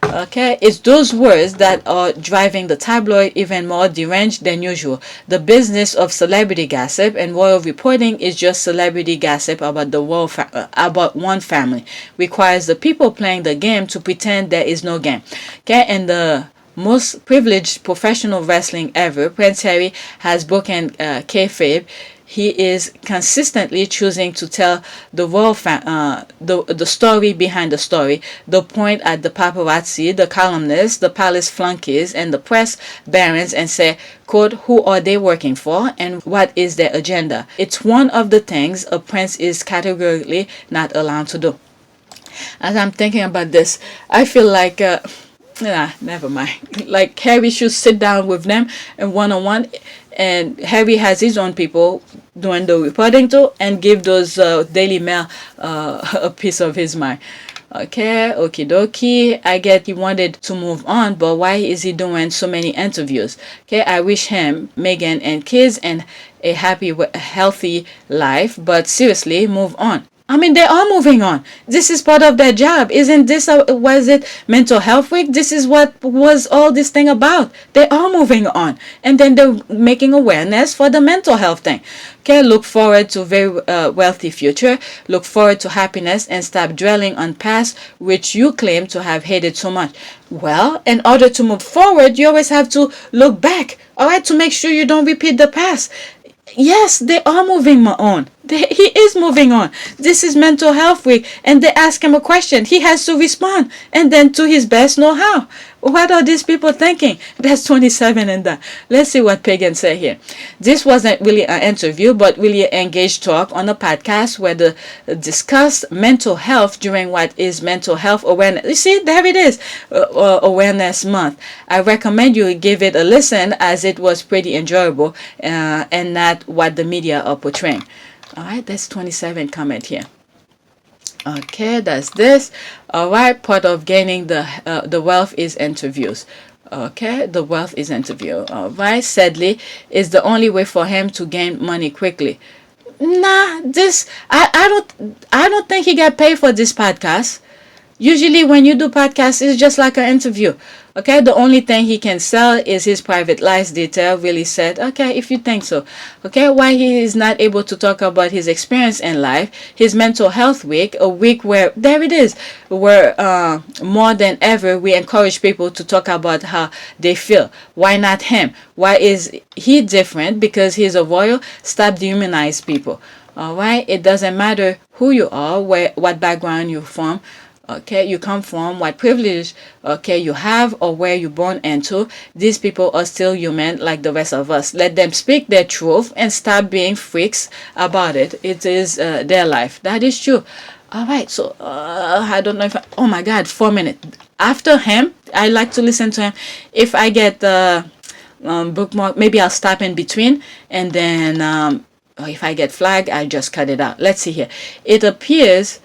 Okay, it's those words that are driving the tabloid even more deranged than usual. The business of celebrity gossip and royal reporting is just celebrity gossip about the world about one family. Requires the people playing the game to pretend there is no game. Okay, and the most privileged professional wrestling ever, Prince Harry has broken kayfabe. He is consistently choosing to tell the world the story behind the story, the point at the paparazzi, the columnists, the palace flunkies, and the press barons, and say, quote, who are they working for and what is their agenda? It's one of the things a prince is categorically not allowed to do. As I'm thinking about this, I feel like never mind. Like Harry should sit down with them and one-on-one, and Harry has his own people doing the reporting too, and give those Daily Mail a piece of his mind. Okay, okie dokie. I get he wanted to move on, but why is he doing so many interviews? Okay, I wish him, Meghan, and kids and a happy, healthy life, but seriously, move on. I mean, they are moving on. This is part of their job. Isn't this, was it Mental Health Week? This is what was all this thing about. They are moving on. And then they're making awareness for the mental health thing. Okay, look forward to a very wealthy future. Look forward to happiness and stop dwelling on past which you claim to have hated so much. Well, in order to move forward, you always have to look back, all right, to make sure you don't repeat the past. Yes, they are moving on. He is moving on. This is Mental Health Week, and they ask him a question. He has to respond, and then to his best know how. What are these people thinking? That's 27 and that. Let's see what Pagan said here. This wasn't really an interview, but really an engaged talk on a podcast where they discussed mental health during what is Mental Health Awareness. You see, there it is, Awareness Month. I recommend you give it a listen, as it was pretty enjoyable and not what the media are portraying. All right, that's 27 comment here. Okay, that's this. All right, part of gaining the wealth is interviews. Okay, the wealth is interview. All right, sadly, is the only way for him to gain money quickly. Nah, this I don't think he got paid for this podcast. Usually when you do podcasts, it's just like an interview. Okay, the only thing he can sell is his private life detail. Really said, okay, if you think so. Okay, why he is not able to talk about his experience in life, his mental health week, a week where, there it is, where more than ever we encourage people to talk about how they feel. Why not him? Why is he different? Because he's a royal. Stop dehumanizing people. All right, it doesn't matter who you are, what background you're from. okay, you come from, what privilege, okay, you have, or where you're born into. These people are still human like the rest of us. Let them speak their truth and stop being freaks about it. It is their life. That is true. All right, so I don't know if oh my God, 4 minutes after him, I like to listen to him. If I get bookmark, maybe I'll stop in between, and then if I get flagged, I just cut it out. Let's see here. It appears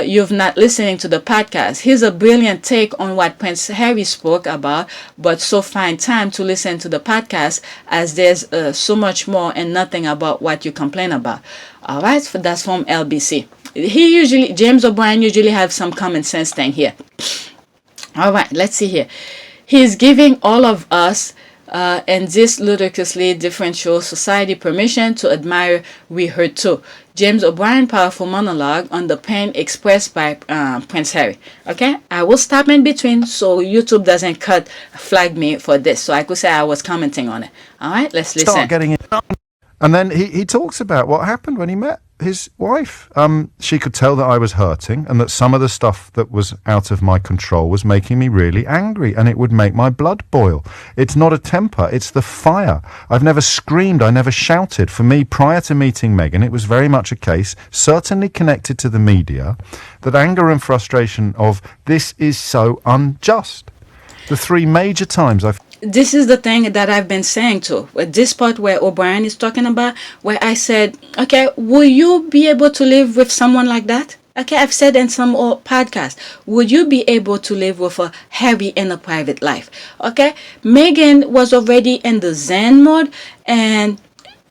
you've not listening to the podcast. Here's a brilliant take on what Prince Harry spoke about, but so find time to listen to the podcast as there's so much more and nothing about what you complain about. All right, so that's from LBC. James O'Brien usually have some common sense thing here. All right, let's see here. He's giving all of us and this ludicrously differential society permission to admire we heard too. James O'Brien powerful monologue on the pain expressed by Prince Harry. Okay, I will stop in between so YouTube doesn't flag me for this. So I could say I was commenting on it. All right, let's listen. Start getting it. And then he talks about what happened when he met his wife. She could tell that I was hurting and that some of the stuff that was out of my control was making me really angry, and it would make my blood boil. It's not a temper, it's the fire. I've never screamed, I never shouted. For me, prior to meeting Meghan, it was very much a case, certainly connected to the media, that anger and frustration of this is so unjust. The three major times I've This is the thing that I've been saying too. With this part where O'Brien is talking about, where I said, okay, will you be able to live with someone like that? Okay, I've said in some podcasts, would you be able to live with a Harry in a private life? Okay, Meghan was already in the Zen mode, and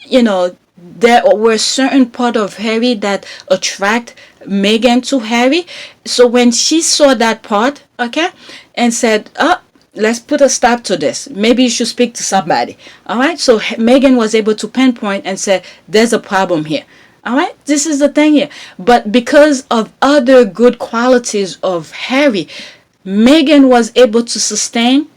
you know, there were certain part of Harry that attract Meghan to Harry. So when she saw that part, okay, and said, oh, let's put a stop to this. Maybe you should speak to somebody. All right. So Meghan was able to pinpoint and say, there's a problem here. All right. This is the thing here. But because of other good qualities of Harry, Meghan was able to sustain,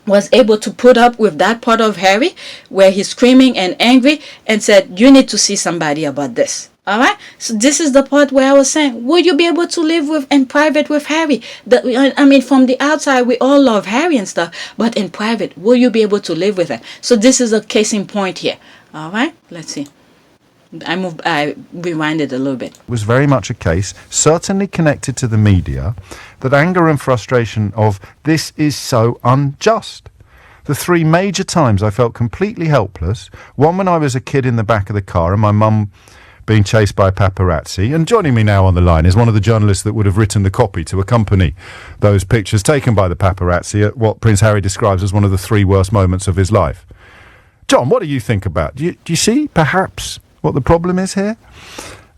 was able to put up with that part of Harry where he's screaming and angry, and said, you need to see somebody about this. All right. So this is the part where I was saying, would you be able to live with in private with Harry? I mean, from the outside, we all love Harry and stuff, but in private, will you be able to live with him? So this is a case in point here. All right. Let's see. I rewinded a little bit. It was very much a case, certainly connected to the media, that anger and frustration of this is so unjust. The three major times I felt completely helpless, one when I was a kid in the back of the car and my mum being chased by paparazzi, and joining me now on the line is one of the journalists that would have written the copy to accompany those pictures taken by the paparazzi at what Prince Harry describes as one of the three worst moments of his life. John, what do you think about? Do you see perhaps what the problem is here?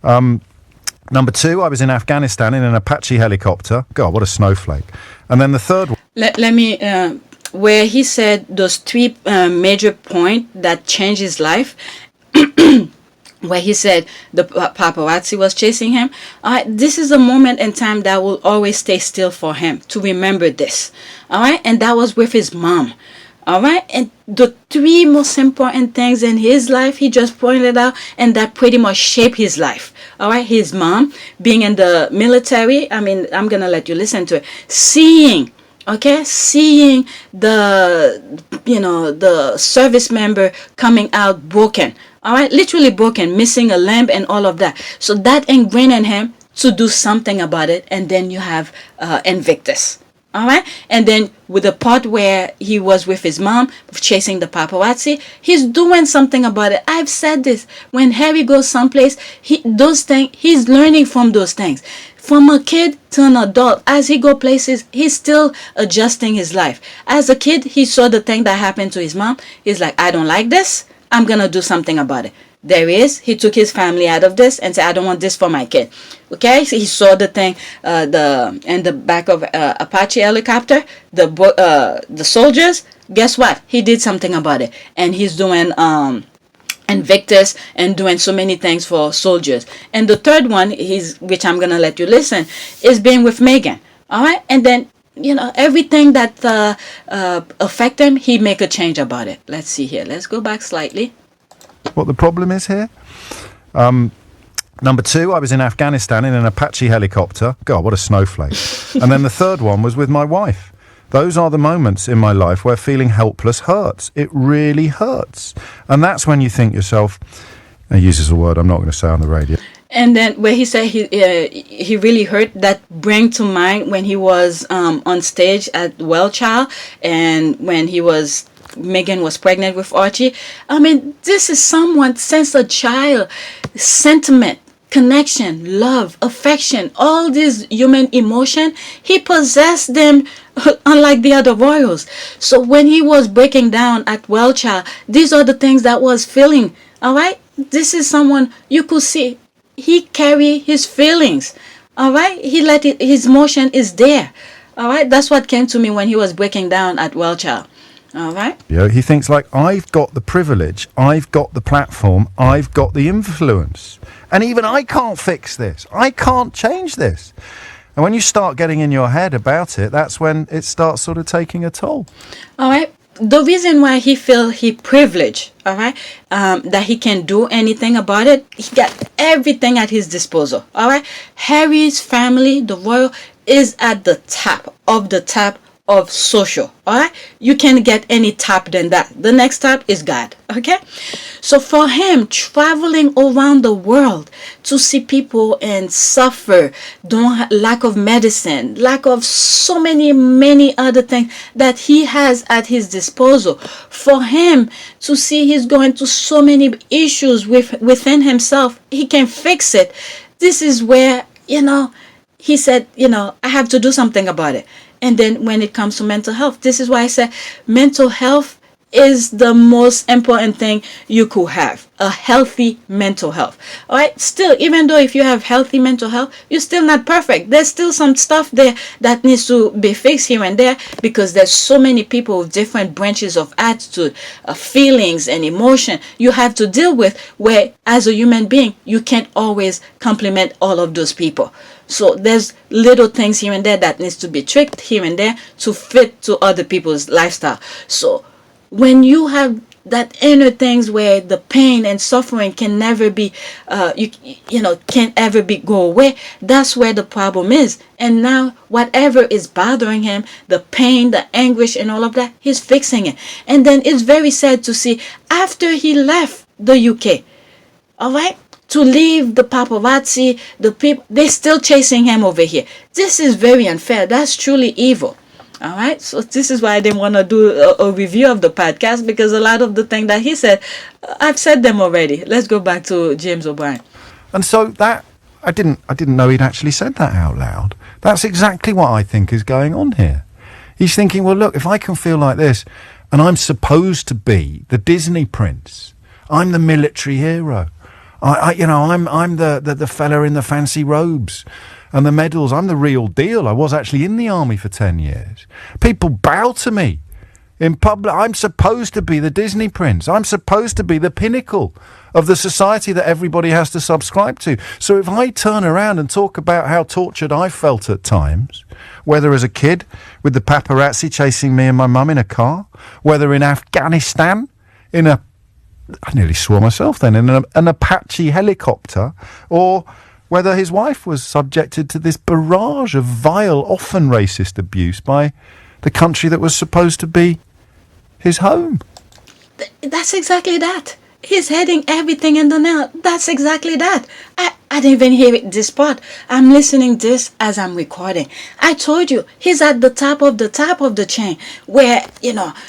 Number two, I was in Afghanistan in an Apache helicopter. God, what a snowflake. And then the third one. Let me, where he said those three major points that changed his life, where he said the paparazzi was chasing him. This is a moment in time that will always stay still for him, to remember this. All right. And that was with his mom. All right. And the three most important things in his life, he just pointed out, and that pretty much shaped his life. All right. His mom being in the military. I mean, I'm going to let you listen to it. Seeing the service member coming out broken. All right, literally broken, missing a limb and all of that. So that ingrained in him to do something about it. And then you have Invictus. All right. And then with the part where he was with his mom chasing the paparazzi, he's doing something about it. I've said this. When Harry goes someplace, he's learning from those things. From a kid to an adult, as he go places, he's still adjusting his life. As a kid, he saw the thing that happened to his mom. He's like, I don't like this. I'm going to do something about it. He took his family out of this and said, I don't want this for my kid. Okay, so he saw the thing, in the back of Apache helicopter, the soldiers. Guess what? He did something about it. And he's doing Invictus and doing so many things for soldiers. And the third one, which I'm going to let you listen, is being with Meghan. All right, and then, everything that affect him, he make a change about it. Let's see here. Let's go back slightly. What the problem is here? Number 2, I was in Afghanistan in an Apache helicopter. God, what a snowflake. And then the third one was with my wife. Those are the moments in my life where feeling helpless hurts. It really hurts. And that's when you think yourself, he uses a word I'm not going to say on the radio. And then where he said he really hurt, that bring to mind when he was on stage at Well Child, and when Meghan was pregnant with Archie. I mean, this is someone since a child, sentiment, connection, love, affection, all these human emotion, he possessed them unlike the other royals. So when he was breaking down at Well Child, these are the things that was feeling. All right, this is someone you could see. He carry his feelings. All right, he let it. His emotion is there. All right, that's what came to me when he was breaking down at Well Child. All right. Yeah, he thinks like, I've got the privilege, I've got the platform, I've got the influence, and even I can't fix this. I can't change this. And when you start getting in your head about it, that's when it starts sort of taking a toll. All right. The reason why he feel he privileged, all right, that he can do anything about it, he got everything at his disposal. All right. Harry's family, the royal, is at the top of social. All right, you can get any top than that. The next top is God. Okay, so for him traveling around the world to see people and suffer, lack of medicine, lack of so many other things that he has at his disposal, for him to see he's going through so many issues within himself, he can fix it. This is where, he said, I have to do something about it. And then when it comes to mental health, this is why I said mental health is the most important thing you could have. A healthy mental health. All right. Still, even though if you have healthy mental health, you're still not perfect. There's still some stuff there that needs to be fixed here and there, because there's so many people with different branches of attitude, feelings and emotion you have to deal with, where as a human being, you can't always compliment all of those people. So there's little things here and there that needs to be tweaked here and there to fit to other people's lifestyle. So when you have that inner things where the pain and suffering can never be, can't ever be go away, that's where the problem is. And now whatever is bothering him, the pain, the anguish and all of that, he's fixing it. And then it's very sad to see after he left the UK, all right, to leave the paparazzi, the people, they're still chasing him over here. This is very unfair. That's truly evil. All right. So this is why I didn't want to do a review of the podcast, because a lot of the things that he said, I've said them already. Let's go back to James O'Brien. And so that, I didn't know he'd actually said that out loud. That's exactly what I think is going on here. He's thinking, well, look, if I can feel like this, and I'm supposed to be the Disney prince, I'm the military hero. I'm the fella in the fancy robes and the medals. I'm the real deal. I was actually in the army for 10 years. People bow to me in public. I'm supposed to be the Disney prince. I'm supposed to be the pinnacle of the society that everybody has to subscribe to. So if I turn around and talk about how tortured I felt at times, whether as a kid with the paparazzi chasing me and my mum in a car, whether in Afghanistan I nearly swore myself then, in an Apache helicopter, or whether his wife was subjected to this barrage of vile, often racist abuse by the country that was supposed to be his home. That's exactly that. He's heading everything in the nail. That's exactly that. I didn't even hear this part. I'm listening this as I'm recording. I told you, he's at the top of the chain, where,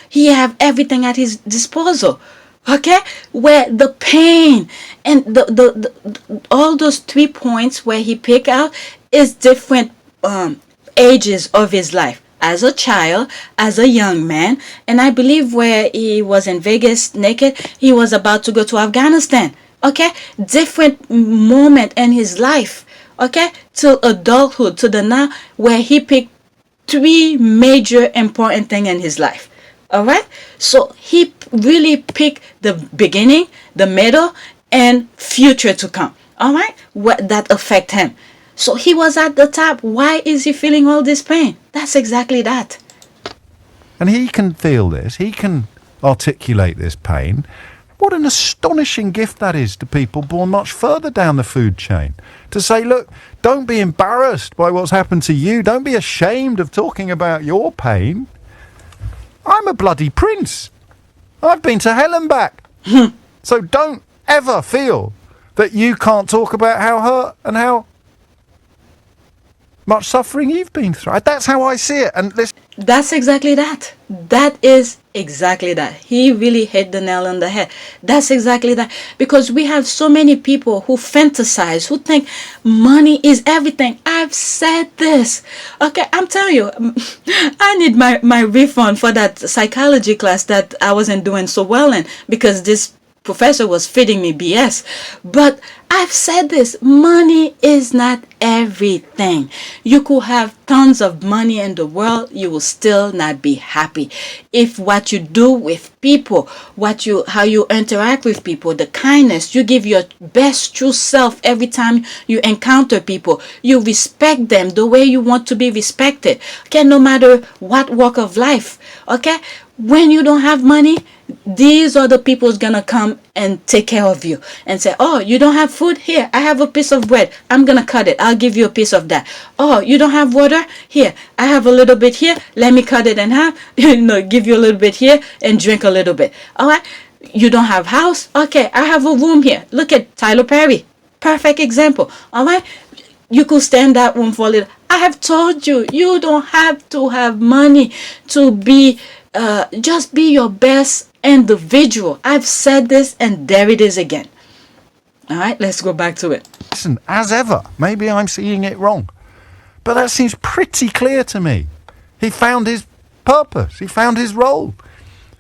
he have everything at his disposal. Okay, where the pain and the all those 3 points where he pick out is different ages of his life. As a child, as a young man, and I believe where he was in Vegas naked, he was about to go to Afghanistan. Okay, different moment in his life. Okay, to adulthood, to the now, where he picked 3 major important things in his life. All right, so he really picked the beginning, the middle, and future to come. All right, what that affect him. So he was at the top. Why is he feeling all this pain? That's exactly that. And he can feel this. He can articulate this pain. What an astonishing gift that is to people born much further down the food chain. To say, look, don't be embarrassed by what's happened to you. Don't be ashamed of talking about your pain. I'm a bloody prince. I've been to hell and back. So don't ever feel that you can't talk about how hurt and how much suffering you've been through. That's how I see it. And That's exactly that. That is exactly that. He really hit the nail on the head. That's exactly that. Because we have so many people who fantasize, who think money is everything. I've said this. Okay, I'm telling you, I need my refund for that psychology class that I wasn't doing so well in, because this professor was feeding me BS. But I've said this, money is not everything. You could have tons of money in the world, you will still not be happy. If what you do with people, how you interact with people, the kindness, you give your best true self every time you encounter people, you respect them the way you want to be respected. Okay, no matter what walk of life. Okay, when you don't have money, these are the people who's gonna come and take care of you and say, oh, you don't have food? Here, I have a piece of bread. I'm gonna cut it. I'll give you a piece of that. Oh, you don't have water? Here, I have a little bit here. Let me cut it in half. Give you a little bit here and drink a little bit. All right. You don't have house? Okay, I have a room here. Look at Tyler Perry. Perfect example. All right. You could stay in that room for a little. I have told you, you don't have to have money to be, just be your best individual. I've said this, and there it is again. All right, let's go back to it. Listen, as ever, maybe I'm seeing it wrong, but that seems pretty clear to me. He found his purpose. He found his role.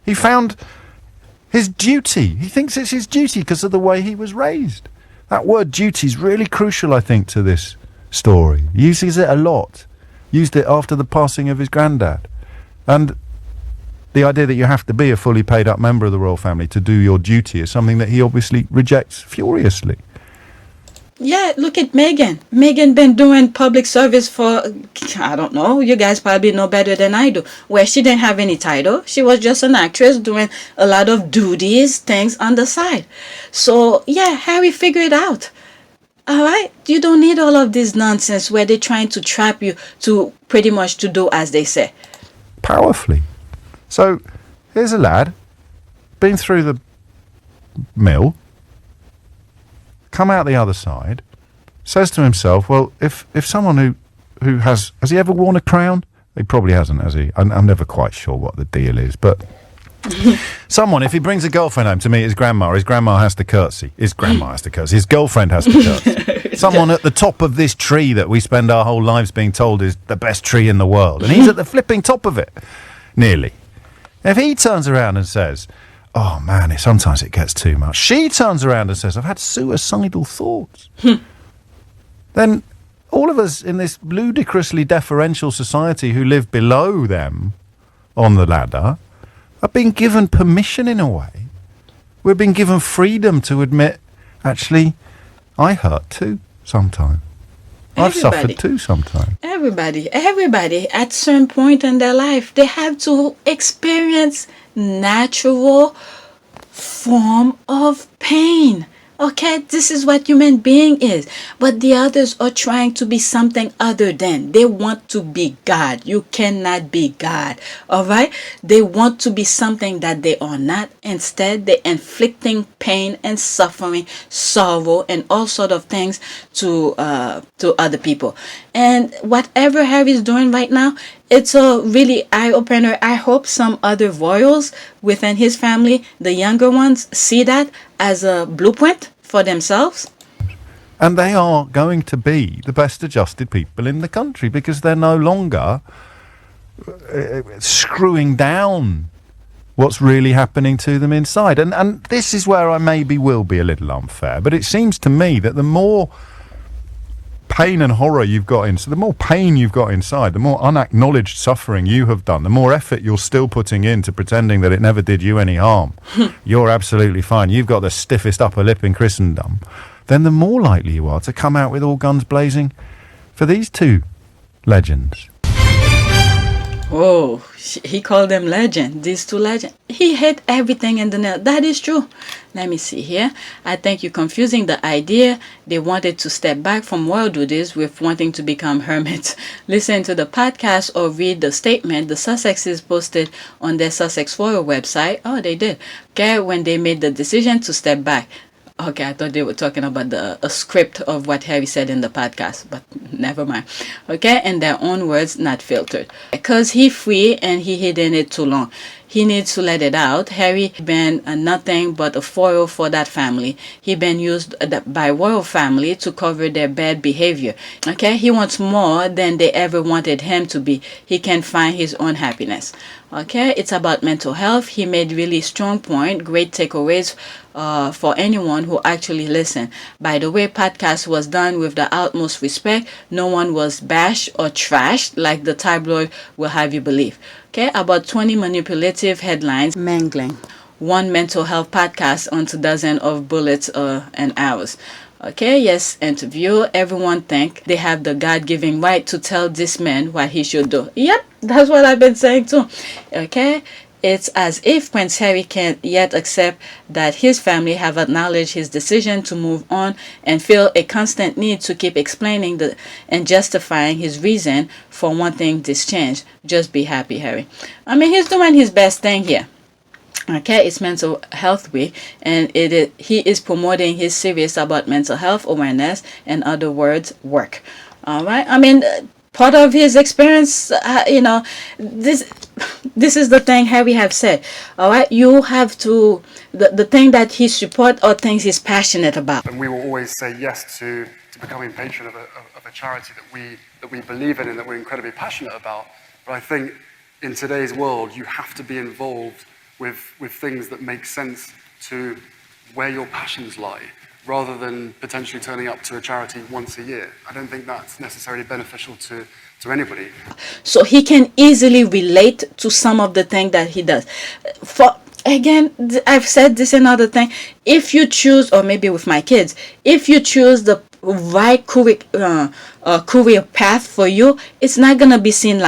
He found his duty. He thinks it's his duty because of the way he was raised. That word duty is really crucial, I think, to this story. He uses it a lot. Used it after the passing of his granddad. And the idea that you have to be a fully paid up member of the royal family to do your duty is something that he obviously rejects furiously. Yeah, look at Meghan. Meghan been doing public service for, I don't know, you guys probably know better than I do, where she didn't have any title. She was just an actress doing a lot of duties, things on the side. So, yeah, Harry figured it out. All right? You don't need all of this nonsense where they're trying to trap you to pretty much to do as they say. Powerfully. So, here's a lad, been through the mill, come out the other side, says to himself, well, if someone who has he ever worn a crown? He probably hasn't, has he? I'm never quite sure what the deal is, but someone, if he brings a girlfriend home to meet his grandma has to curtsy. His grandma has to curtsy. His girlfriend has to curtsy. Someone at the top of this tree that we spend our whole lives being told is the best tree in the world, and he's at the flipping top of it, nearly. If he turns around and says, oh man, sometimes it gets too much. She turns around and says, I've had suicidal thoughts. Then all of us in this ludicrously deferential society who live below them on the ladder are being given permission in a way. We're being given freedom to admit, actually, I hurt too sometimes. I've suffered too sometimes. Everybody at some point in their life, they have to experience natural form of pain. Okay, this is what human being is. But the others are trying to be something other than. They want to be God. You cannot be God. All right? They want to be something that they are not. Instead, they're inflicting pain and suffering, sorrow, and all sort of things to other people. And whatever Harry's doing right now, it's a really eye-opener. I hope some other royals within his family, the younger ones, see that as a blueprint for themselves. And they are going to be the best adjusted people in the country because they're no longer screwing down what's really happening to them inside. And this is where I maybe will be a little unfair, but it seems to me that the more pain and horror you've got in, so the more pain you've got inside, the more unacknowledged suffering you have done, the more effort you're still putting into pretending that it never did you any harm. You're absolutely fine. You've got the stiffest upper lip in Christendom. Then the more likely you are to come out with all guns blazing for these two legends. Oh, he called them legend. These two legends. He hit everything in the nail. That is true. Let me see here. I think you're confusing the idea. They wanted to step back from royal duties with wanting to become hermits. Listen to the podcast or read the statement the Sussexes posted on their Sussex Royal website. Oh, they did. Okay, when they made the decision to step back. Okay, I thought they were talking about a script of what Harry said in the podcast, but never mind. Okay, in their own words, not filtered. Because he free and he hidden it too long. He needs to let it out. Harry been nothing but a foil for that family. He been used by royal family to cover their bad behavior. Okay, he wants more than they ever wanted him to be. He can find his own happiness. Okay, it's about mental health. He made really strong point, great takeaways for anyone who actually listened. By the way, podcast was done with the utmost respect. No one was bashed or trashed like the tabloid will have you believe. Okay, about 20 manipulative headlines mangling. One mental health podcast on 2 dozen of bullets and hours. Okay, yes, interview. Everyone think they have the God-given right to tell this man what he should do. Yep, that's what I've been saying too. Okay, it's as if Prince Harry can't yet accept that his family have acknowledged his decision to move on and feel a constant need to keep explaining and justifying his reason for wanting this change. Just be happy, Harry. I mean, he's doing his best thing here. Okay, it's Mental Health Week, and he is promoting his series about mental health awareness, in other words, work. All right, I mean, part of his experience, this is the thing Harry have said. All right, you have to the thing that he support or things he's passionate about. And we will always say yes to becoming patron of a charity that we believe in and that we're incredibly passionate about. But I think in today's world, you have to be involved with things that make sense to where your passions lie, rather than potentially turning up to a charity once a year. I don't think that's necessarily beneficial to anybody. So he can easily relate to some of the things that he does. Again, I've said this another thing. If you choose, or maybe with my kids, if you choose the right career path for you, it's not gonna be seen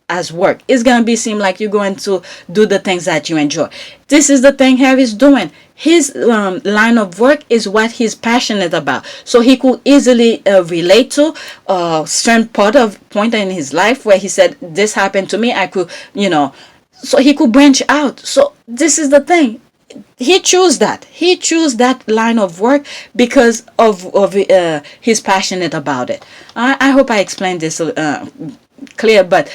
as work. It's gonna be seen like you're going to do the things that you enjoy. This is the thing Harry's doing. His line of work is what he's passionate about, so he could easily relate to certain point in his life where he said, this happened to me, I could, so he could branch out. So this is the thing. He chose that. He chose that line of work because of he's passionate about it. I hope I explained this clear, but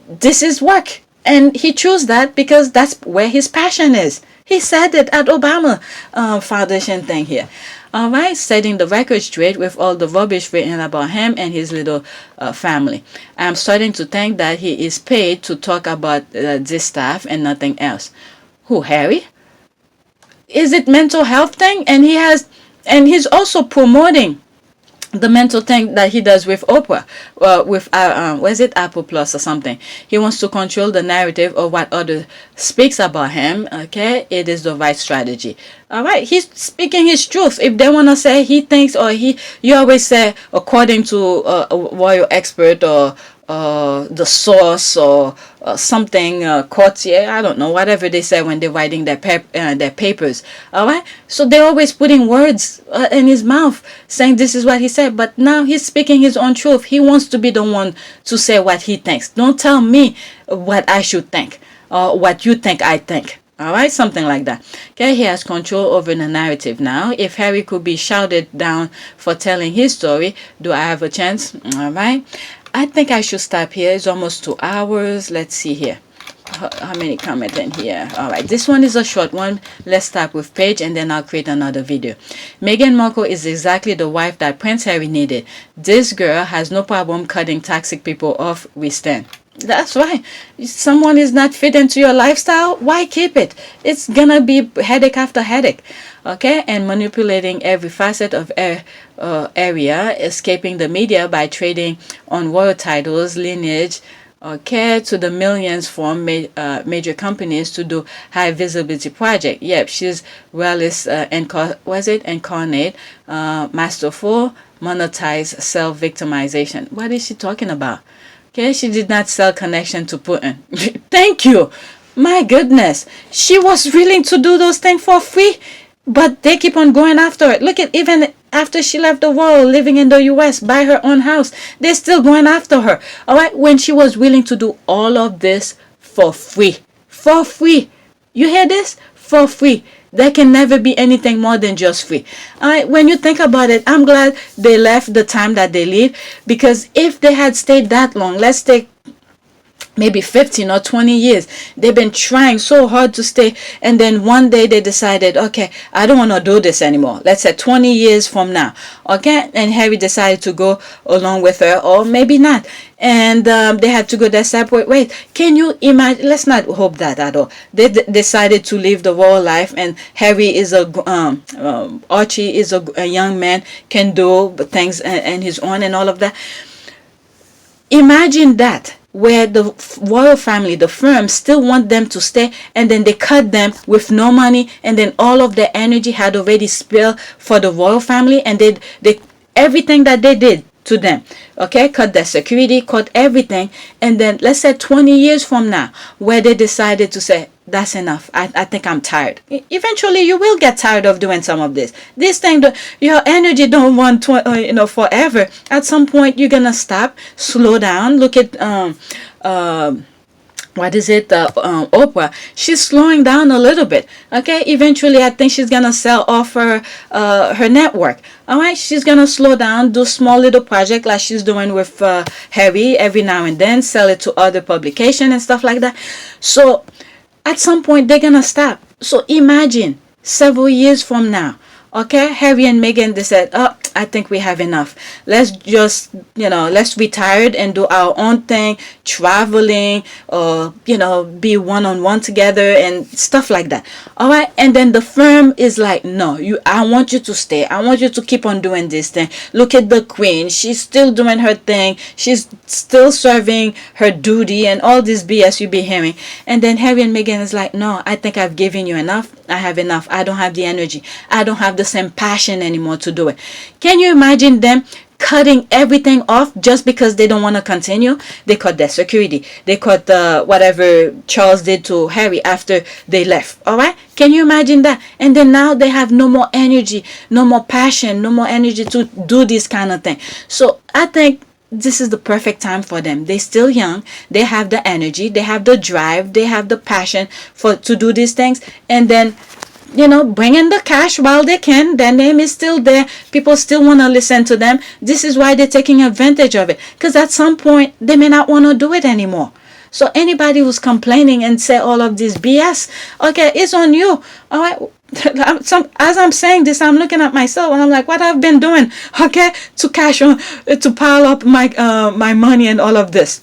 this is work, and he chose that because that's where his passion is. He said it at Obama Foundation thing here. All right, setting the record straight with all the rubbish written about him and his little family. I'm starting to think that he is paid to talk about this stuff and nothing else. Who, Harry? Is it mental health thing? And he's also promoting the mental thing that he does with Oprah, with was it Apple Plus or something. He wants to control the narrative of what others speaks about him. Okay, it is the right strategy. All right, he's speaking his truth. If they want to say he thinks, or you always say according to a royal expert or the source or something, courtier, I don't know, whatever they say when they're writing their papers. All right, so they're always putting words in his mouth saying this is what he said, but now he's speaking his own truth. He wants to be the one to say what he thinks. Don't tell me what I should think or what you think I think. All right, something like that. Okay, he has control over the narrative now. If Harry could be shouted down for telling his story, do I have a chance? All right, I think I should stop here. It's almost 2 hours. Let's see here. How many comments in here? All right, this one is a short one. Let's start with Paige, and then I'll create another video. Meghan Markle is exactly the wife that Prince Harry needed. This girl has no problem cutting toxic people off. We stand. That's right. Someone is not fit into your lifestyle, why keep it? It's gonna be headache after headache. Okay, and manipulating every facet of area, escaping the media by trading on royal titles, lineage, okay, to the millions from major companies to do high visibility project. Yep, she's incarnate, masterful, monetize self-victimization. What is she talking about? Okay, she did not sell connection to Putin. Thank you. My goodness. She was willing to do those things for free, but they keep on going after it. Look at, even after she left the world, living in the US, buy her own house, they're still going after her. All right, when she was willing to do all of this for free. For free. You hear this? For free. There can never be anything more than just free. All right, when you think about it, I'm glad they left the time that they leave, because if they had stayed that long, let's take maybe 15 or 20 years, they've been trying so hard to stay, and then one day they decided, okay, I don't want to do this anymore. Let's say 20 years from now, okay, and Harry decided to go along with her, or maybe not, and they had to go their separate ways. Can you imagine? Let's not hope that at all. They decided to live the world life, and Harry is Archie is a young man, can do things and his own and all of that. Imagine that, where the royal family, the firm, still want them to stay, and then they cut them with no money, and then all of their energy had already spilled for the royal family, and they everything that they did to them, okay, cut their security, cut everything, and then let's say 20 years from now, where they decided to say, that's enough, I think I'm tired. Eventually you will get tired of doing some of this thing. Your energy don't want to, forever. At some point you're gonna stop, slow down. Look at what is it, Oprah, she's slowing down a little bit, okay. Eventually I think she's gonna sell off her network. All right, she's gonna slow down, do small little project like she's doing with Harry every now and then, sell it to other publication and stuff like that. So at some point they're gonna stop. So imagine several years from now, okay, Harry and Meghan, they said, oh, I think we have enough. Let's just, let's retire and do our own thing, traveling, or, be one-on-one together and stuff like that. All right. And then the firm is like, no, I want you to stay. I want you to keep on doing this thing. Look at the queen. She's still doing her thing. She's still serving her duty and all this BS you be hearing. And then Harry and Meghan is like, no, I think I've given you enough. I have enough. I don't have the energy. I don't have the same passion anymore to do it. Can you imagine them cutting everything off just because they don't want to continue? They cut their security. They cut whatever Charles did to Harry after they left. All right? Can you imagine that? And then now they have no more energy, no more passion, no more energy to do this kind of thing. So I think this is the perfect time for them. They're still young. They have the energy. They have the drive. They have the passion to do these things. And then bring in the cash while they can. Their name is still there. People still want to listen to them. This is why they're taking advantage of it. Because at some point, they may not want to do it anymore. So anybody who's complaining and say all of this BS, okay, it's on you. All right. As I'm saying this, I'm looking at myself and I'm like, what I've been doing, okay, to cash on, to pile up my money and all of this.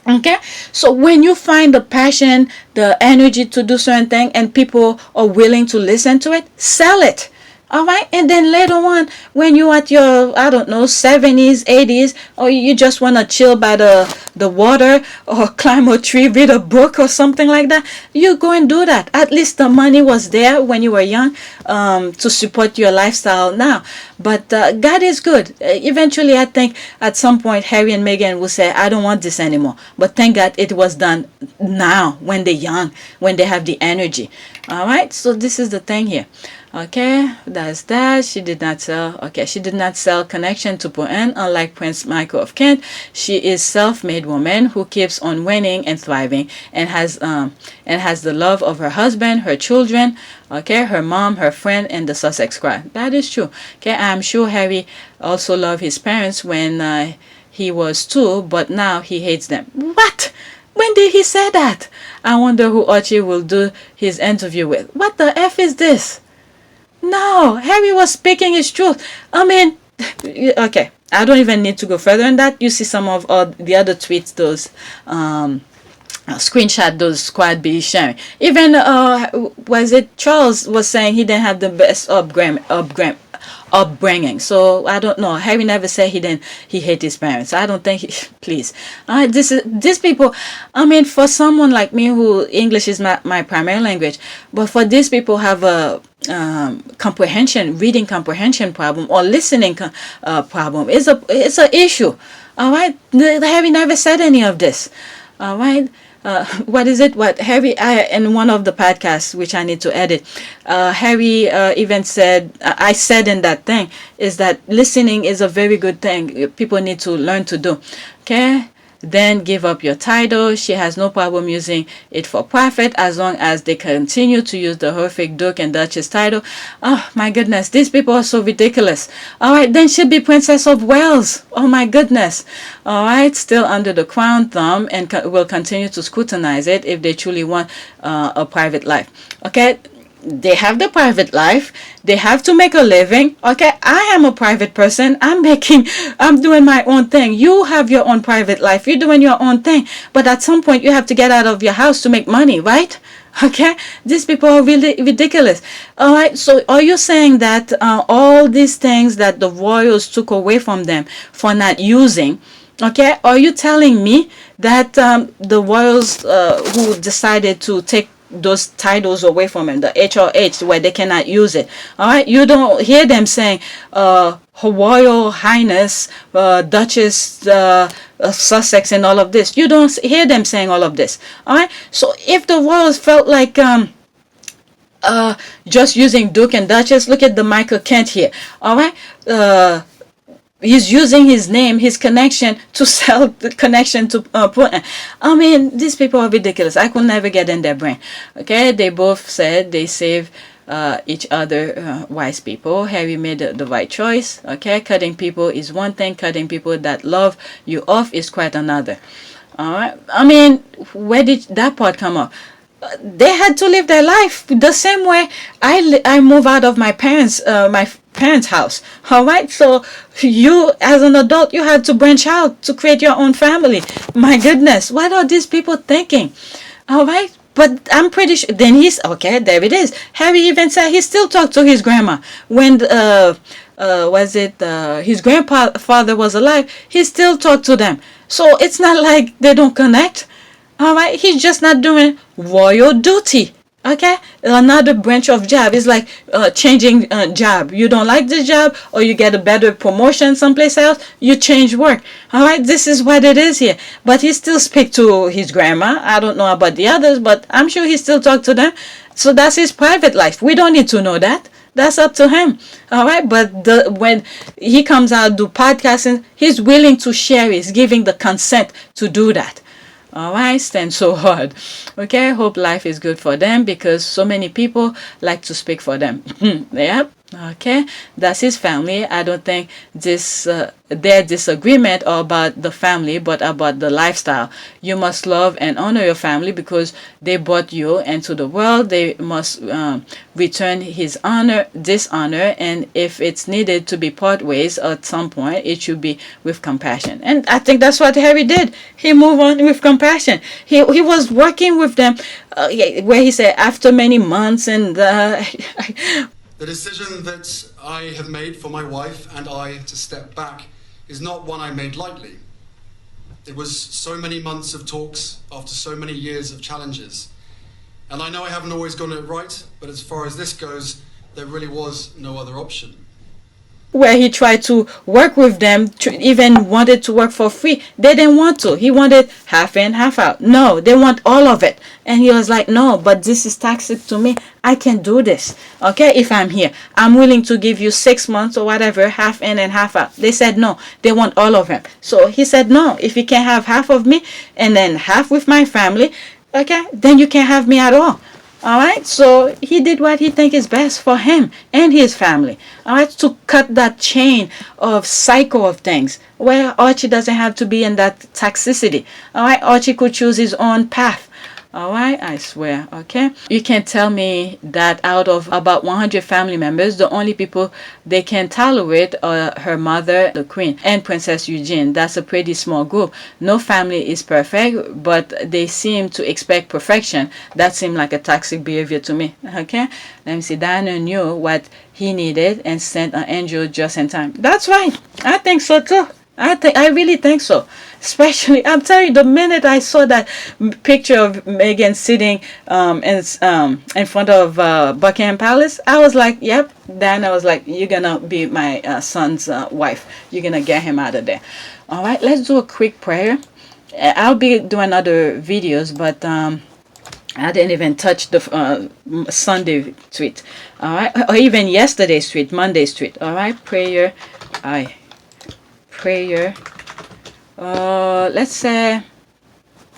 Okay, so when you find the passion, the energy to do certain thing, and people are willing to listen to it, sell it. All right, and then later on, when you're at your, 70s, 80s, or you just want to chill by the water, or climb a tree, read a book or something like that, you go and do that. At least the money was there when you were young, to support your lifestyle now. But God is good. Eventually, I think at some point, Harry and Meghan will say, I don't want this anymore. But thank God it was done now, when they're young, when they have the energy. All right, so this is the thing here. Okay, that's that. She did not sell. Okay, she did not sell connection to Putin. Unlike Prince Michael of Kent, she is self-made woman who keeps on winning and thriving, and has the love of her husband, her children, okay, her mom, her friend, and the Sussex crowd. That is true. Okay, I'm sure Harry also loved his parents when he was 2, but now he hates them. What? When did he say that? I wonder who Archie will do his interview with. What the F is this? No, Harry was speaking his truth. I mean, okay, I don't even need to go further than that. You see some of the other tweets, those screenshot those squad be sharing. Even was it Charles was saying he didn't have the best upbringing. So I don't know. Harry never said he hate his parents. I don't think please. These people, I mean, for someone like me who English is my primary language, but for these people have a reading comprehension problem or listening problem. It's a issue. All right, Harry never said any of this. All right. What is it? What Harry, in one of the podcasts, which I need to edit, Harry even said, I said in that thing, is that listening is a very good thing. People need to learn to do. Okay? Then give up your title. She has no problem using it for profit as long as they continue to use the horrific Duke and Duchess title. Oh my goodness, these people are so ridiculous. All right, then she'll be Princess of Wales. Oh my goodness. All right, still under the crown thumb, and will continue to scrutinize it if they truly want a private life. Okay. They have the private life. They have to make a living. Okay, I am a private person. I'm doing my own thing. You have your own private life. You're doing your own thing. But at some point, you have to get out of your house to make money, right? Okay, these people are really ridiculous. All right, so are you saying that all these things that the royals took away from them for not using, okay, are you telling me that the royals who decided to take those titles away from him, the HRH, where they cannot use it, all right, you don't hear them saying Her Royal Highness Duchess Sussex and all of this? You don't hear them saying all of this. All right, so if the royals felt like just using Duke and Duchess, look at the Michael Kent here. All right, he's using his name, his connection, to sell the connection to Putin. I mean, these people are ridiculous. I could never get in their brain. Okay, they both said they save each other, wise people. Harry made the right choice. Okay, cutting people is one thing. Cutting people that love you off is quite another. All right. I mean, where did that part come up? They had to live their life the same way I move out of my parents' house. All right, so you as an adult, you have to branch out to create your own family. My goodness, what are these people thinking? All right, but I'm pretty sure then he's okay, there it is. Harry even said he still talked to his grandma when his grandfather was alive. He still talked to them, so it's not like they don't connect. All right, he's just not doing royal duty. Okay, another branch of job is like changing job. You don't like the job, or you get a better promotion someplace else, you change work. All right, this is what it is here. But he still speak to his grandma. I don't know about the others, but I'm sure he still talk to them. So that's his private life. We don't need to know that. That's up to him. All right, but when he comes out do podcasting, he's willing to share. He's giving the consent to do that. All right, stand so hard. Okay, hope life is good for them because so many people like to speak for them. Yep. Okay, that's his family. I don't think their disagreement are about the family, but about the lifestyle. You must love and honor your family because they brought you into the world. They must return his dishonor, and if it's needed to be part ways at some point, it should be with compassion. And I think that's what Harry did. He moved on with compassion. He was working with them, where he said after many months and. The decision that I have made for my wife and I to step back is not one I made lightly. It was so many months of talks after so many years of challenges. And I know I haven't always gotten it right, but as far as this goes, there really was no other option. Where he tried to work with them, even wanted to work for free. They didn't want to. He wanted half in, half out. No, they want all of it. And he was like, no, but this is toxic to me. I can do this. Okay, if I'm here, I'm willing to give you 6 months or whatever, half in and half out. They said no, they want all of him. So he said, no, if you can't have half of me and then half with my family, okay, then you can't have me at all. All right, so he did what he think is best for him and his family. All right, to cut that chain of cycle of things where Archie doesn't have to be in that toxicity. All right, Archie could choose his own path. All right, I swear. Okay, you can tell me that out of about 100 family members, the only people they can tolerate are her mother, the queen, and Princess Eugenie. That's a pretty small group. No family is perfect, but they seem to expect perfection. That seemed like a toxic behavior to me. Okay, let me see. Diana knew what he needed and sent an angel just in time. That's right. I think so too. I really think so. Especially, I'm telling you, the minute I saw that picture of Meghan sitting in front of Buckingham Palace, I was like, yep. Then I was like, you're gonna be my son's wife. You're gonna get him out of there. All right, let's do a quick prayer. I'll be doing other videos, but I didn't even touch the Sunday tweet. All right, or even yesterday's tweet, Monday's tweet. All right, prayer. Prayer. Let's say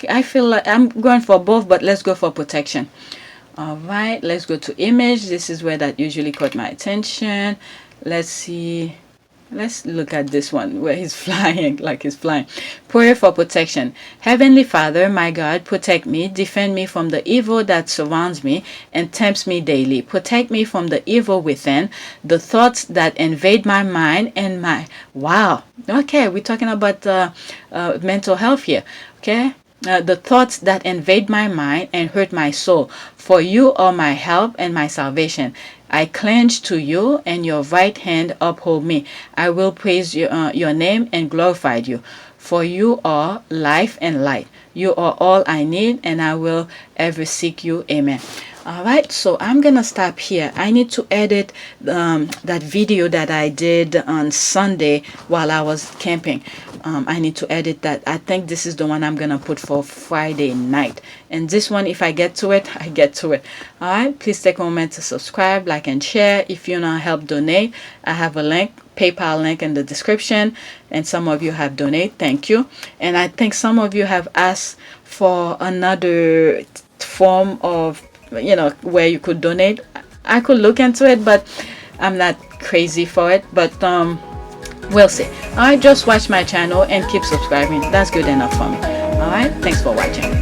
I feel like I'm going for both, but let's go for protection. All right, let's go to image. This is where that usually caught my attention. Let's see. Let's look at this one where he's flying, like he's flying. Prayer for protection. Heavenly Father, my God, protect me, defend me from the evil that surrounds me and tempts me daily. Protect me from the evil within, the thoughts that invade my mind and my... Wow. Okay, we're talking about mental health here. Okay. The thoughts that invade my mind and hurt my soul. For you are my help and my salvation. I cling to you, and your right hand uphold me. I will praise your name and glorify you. For you are life and light. You are all I need, and I will ever seek you. Amen. All right, so I'm gonna stop here. I need to edit that video that I did on Sunday while I was camping. I need to edit that. I think this is the one I'm gonna put for Friday night, and this one, if I get to it, I get to it. All right, please take a moment to subscribe, like, and share. If you want to help donate, I have a link, PayPal link in the description, and some of you have donated. Thank you. And I think some of you have asked for another form of, where you could donate. I could look into it, but I'm not crazy for it. But we'll see. All right, just watch my channel and keep subscribing. That's good enough for me. All right, thanks for watching.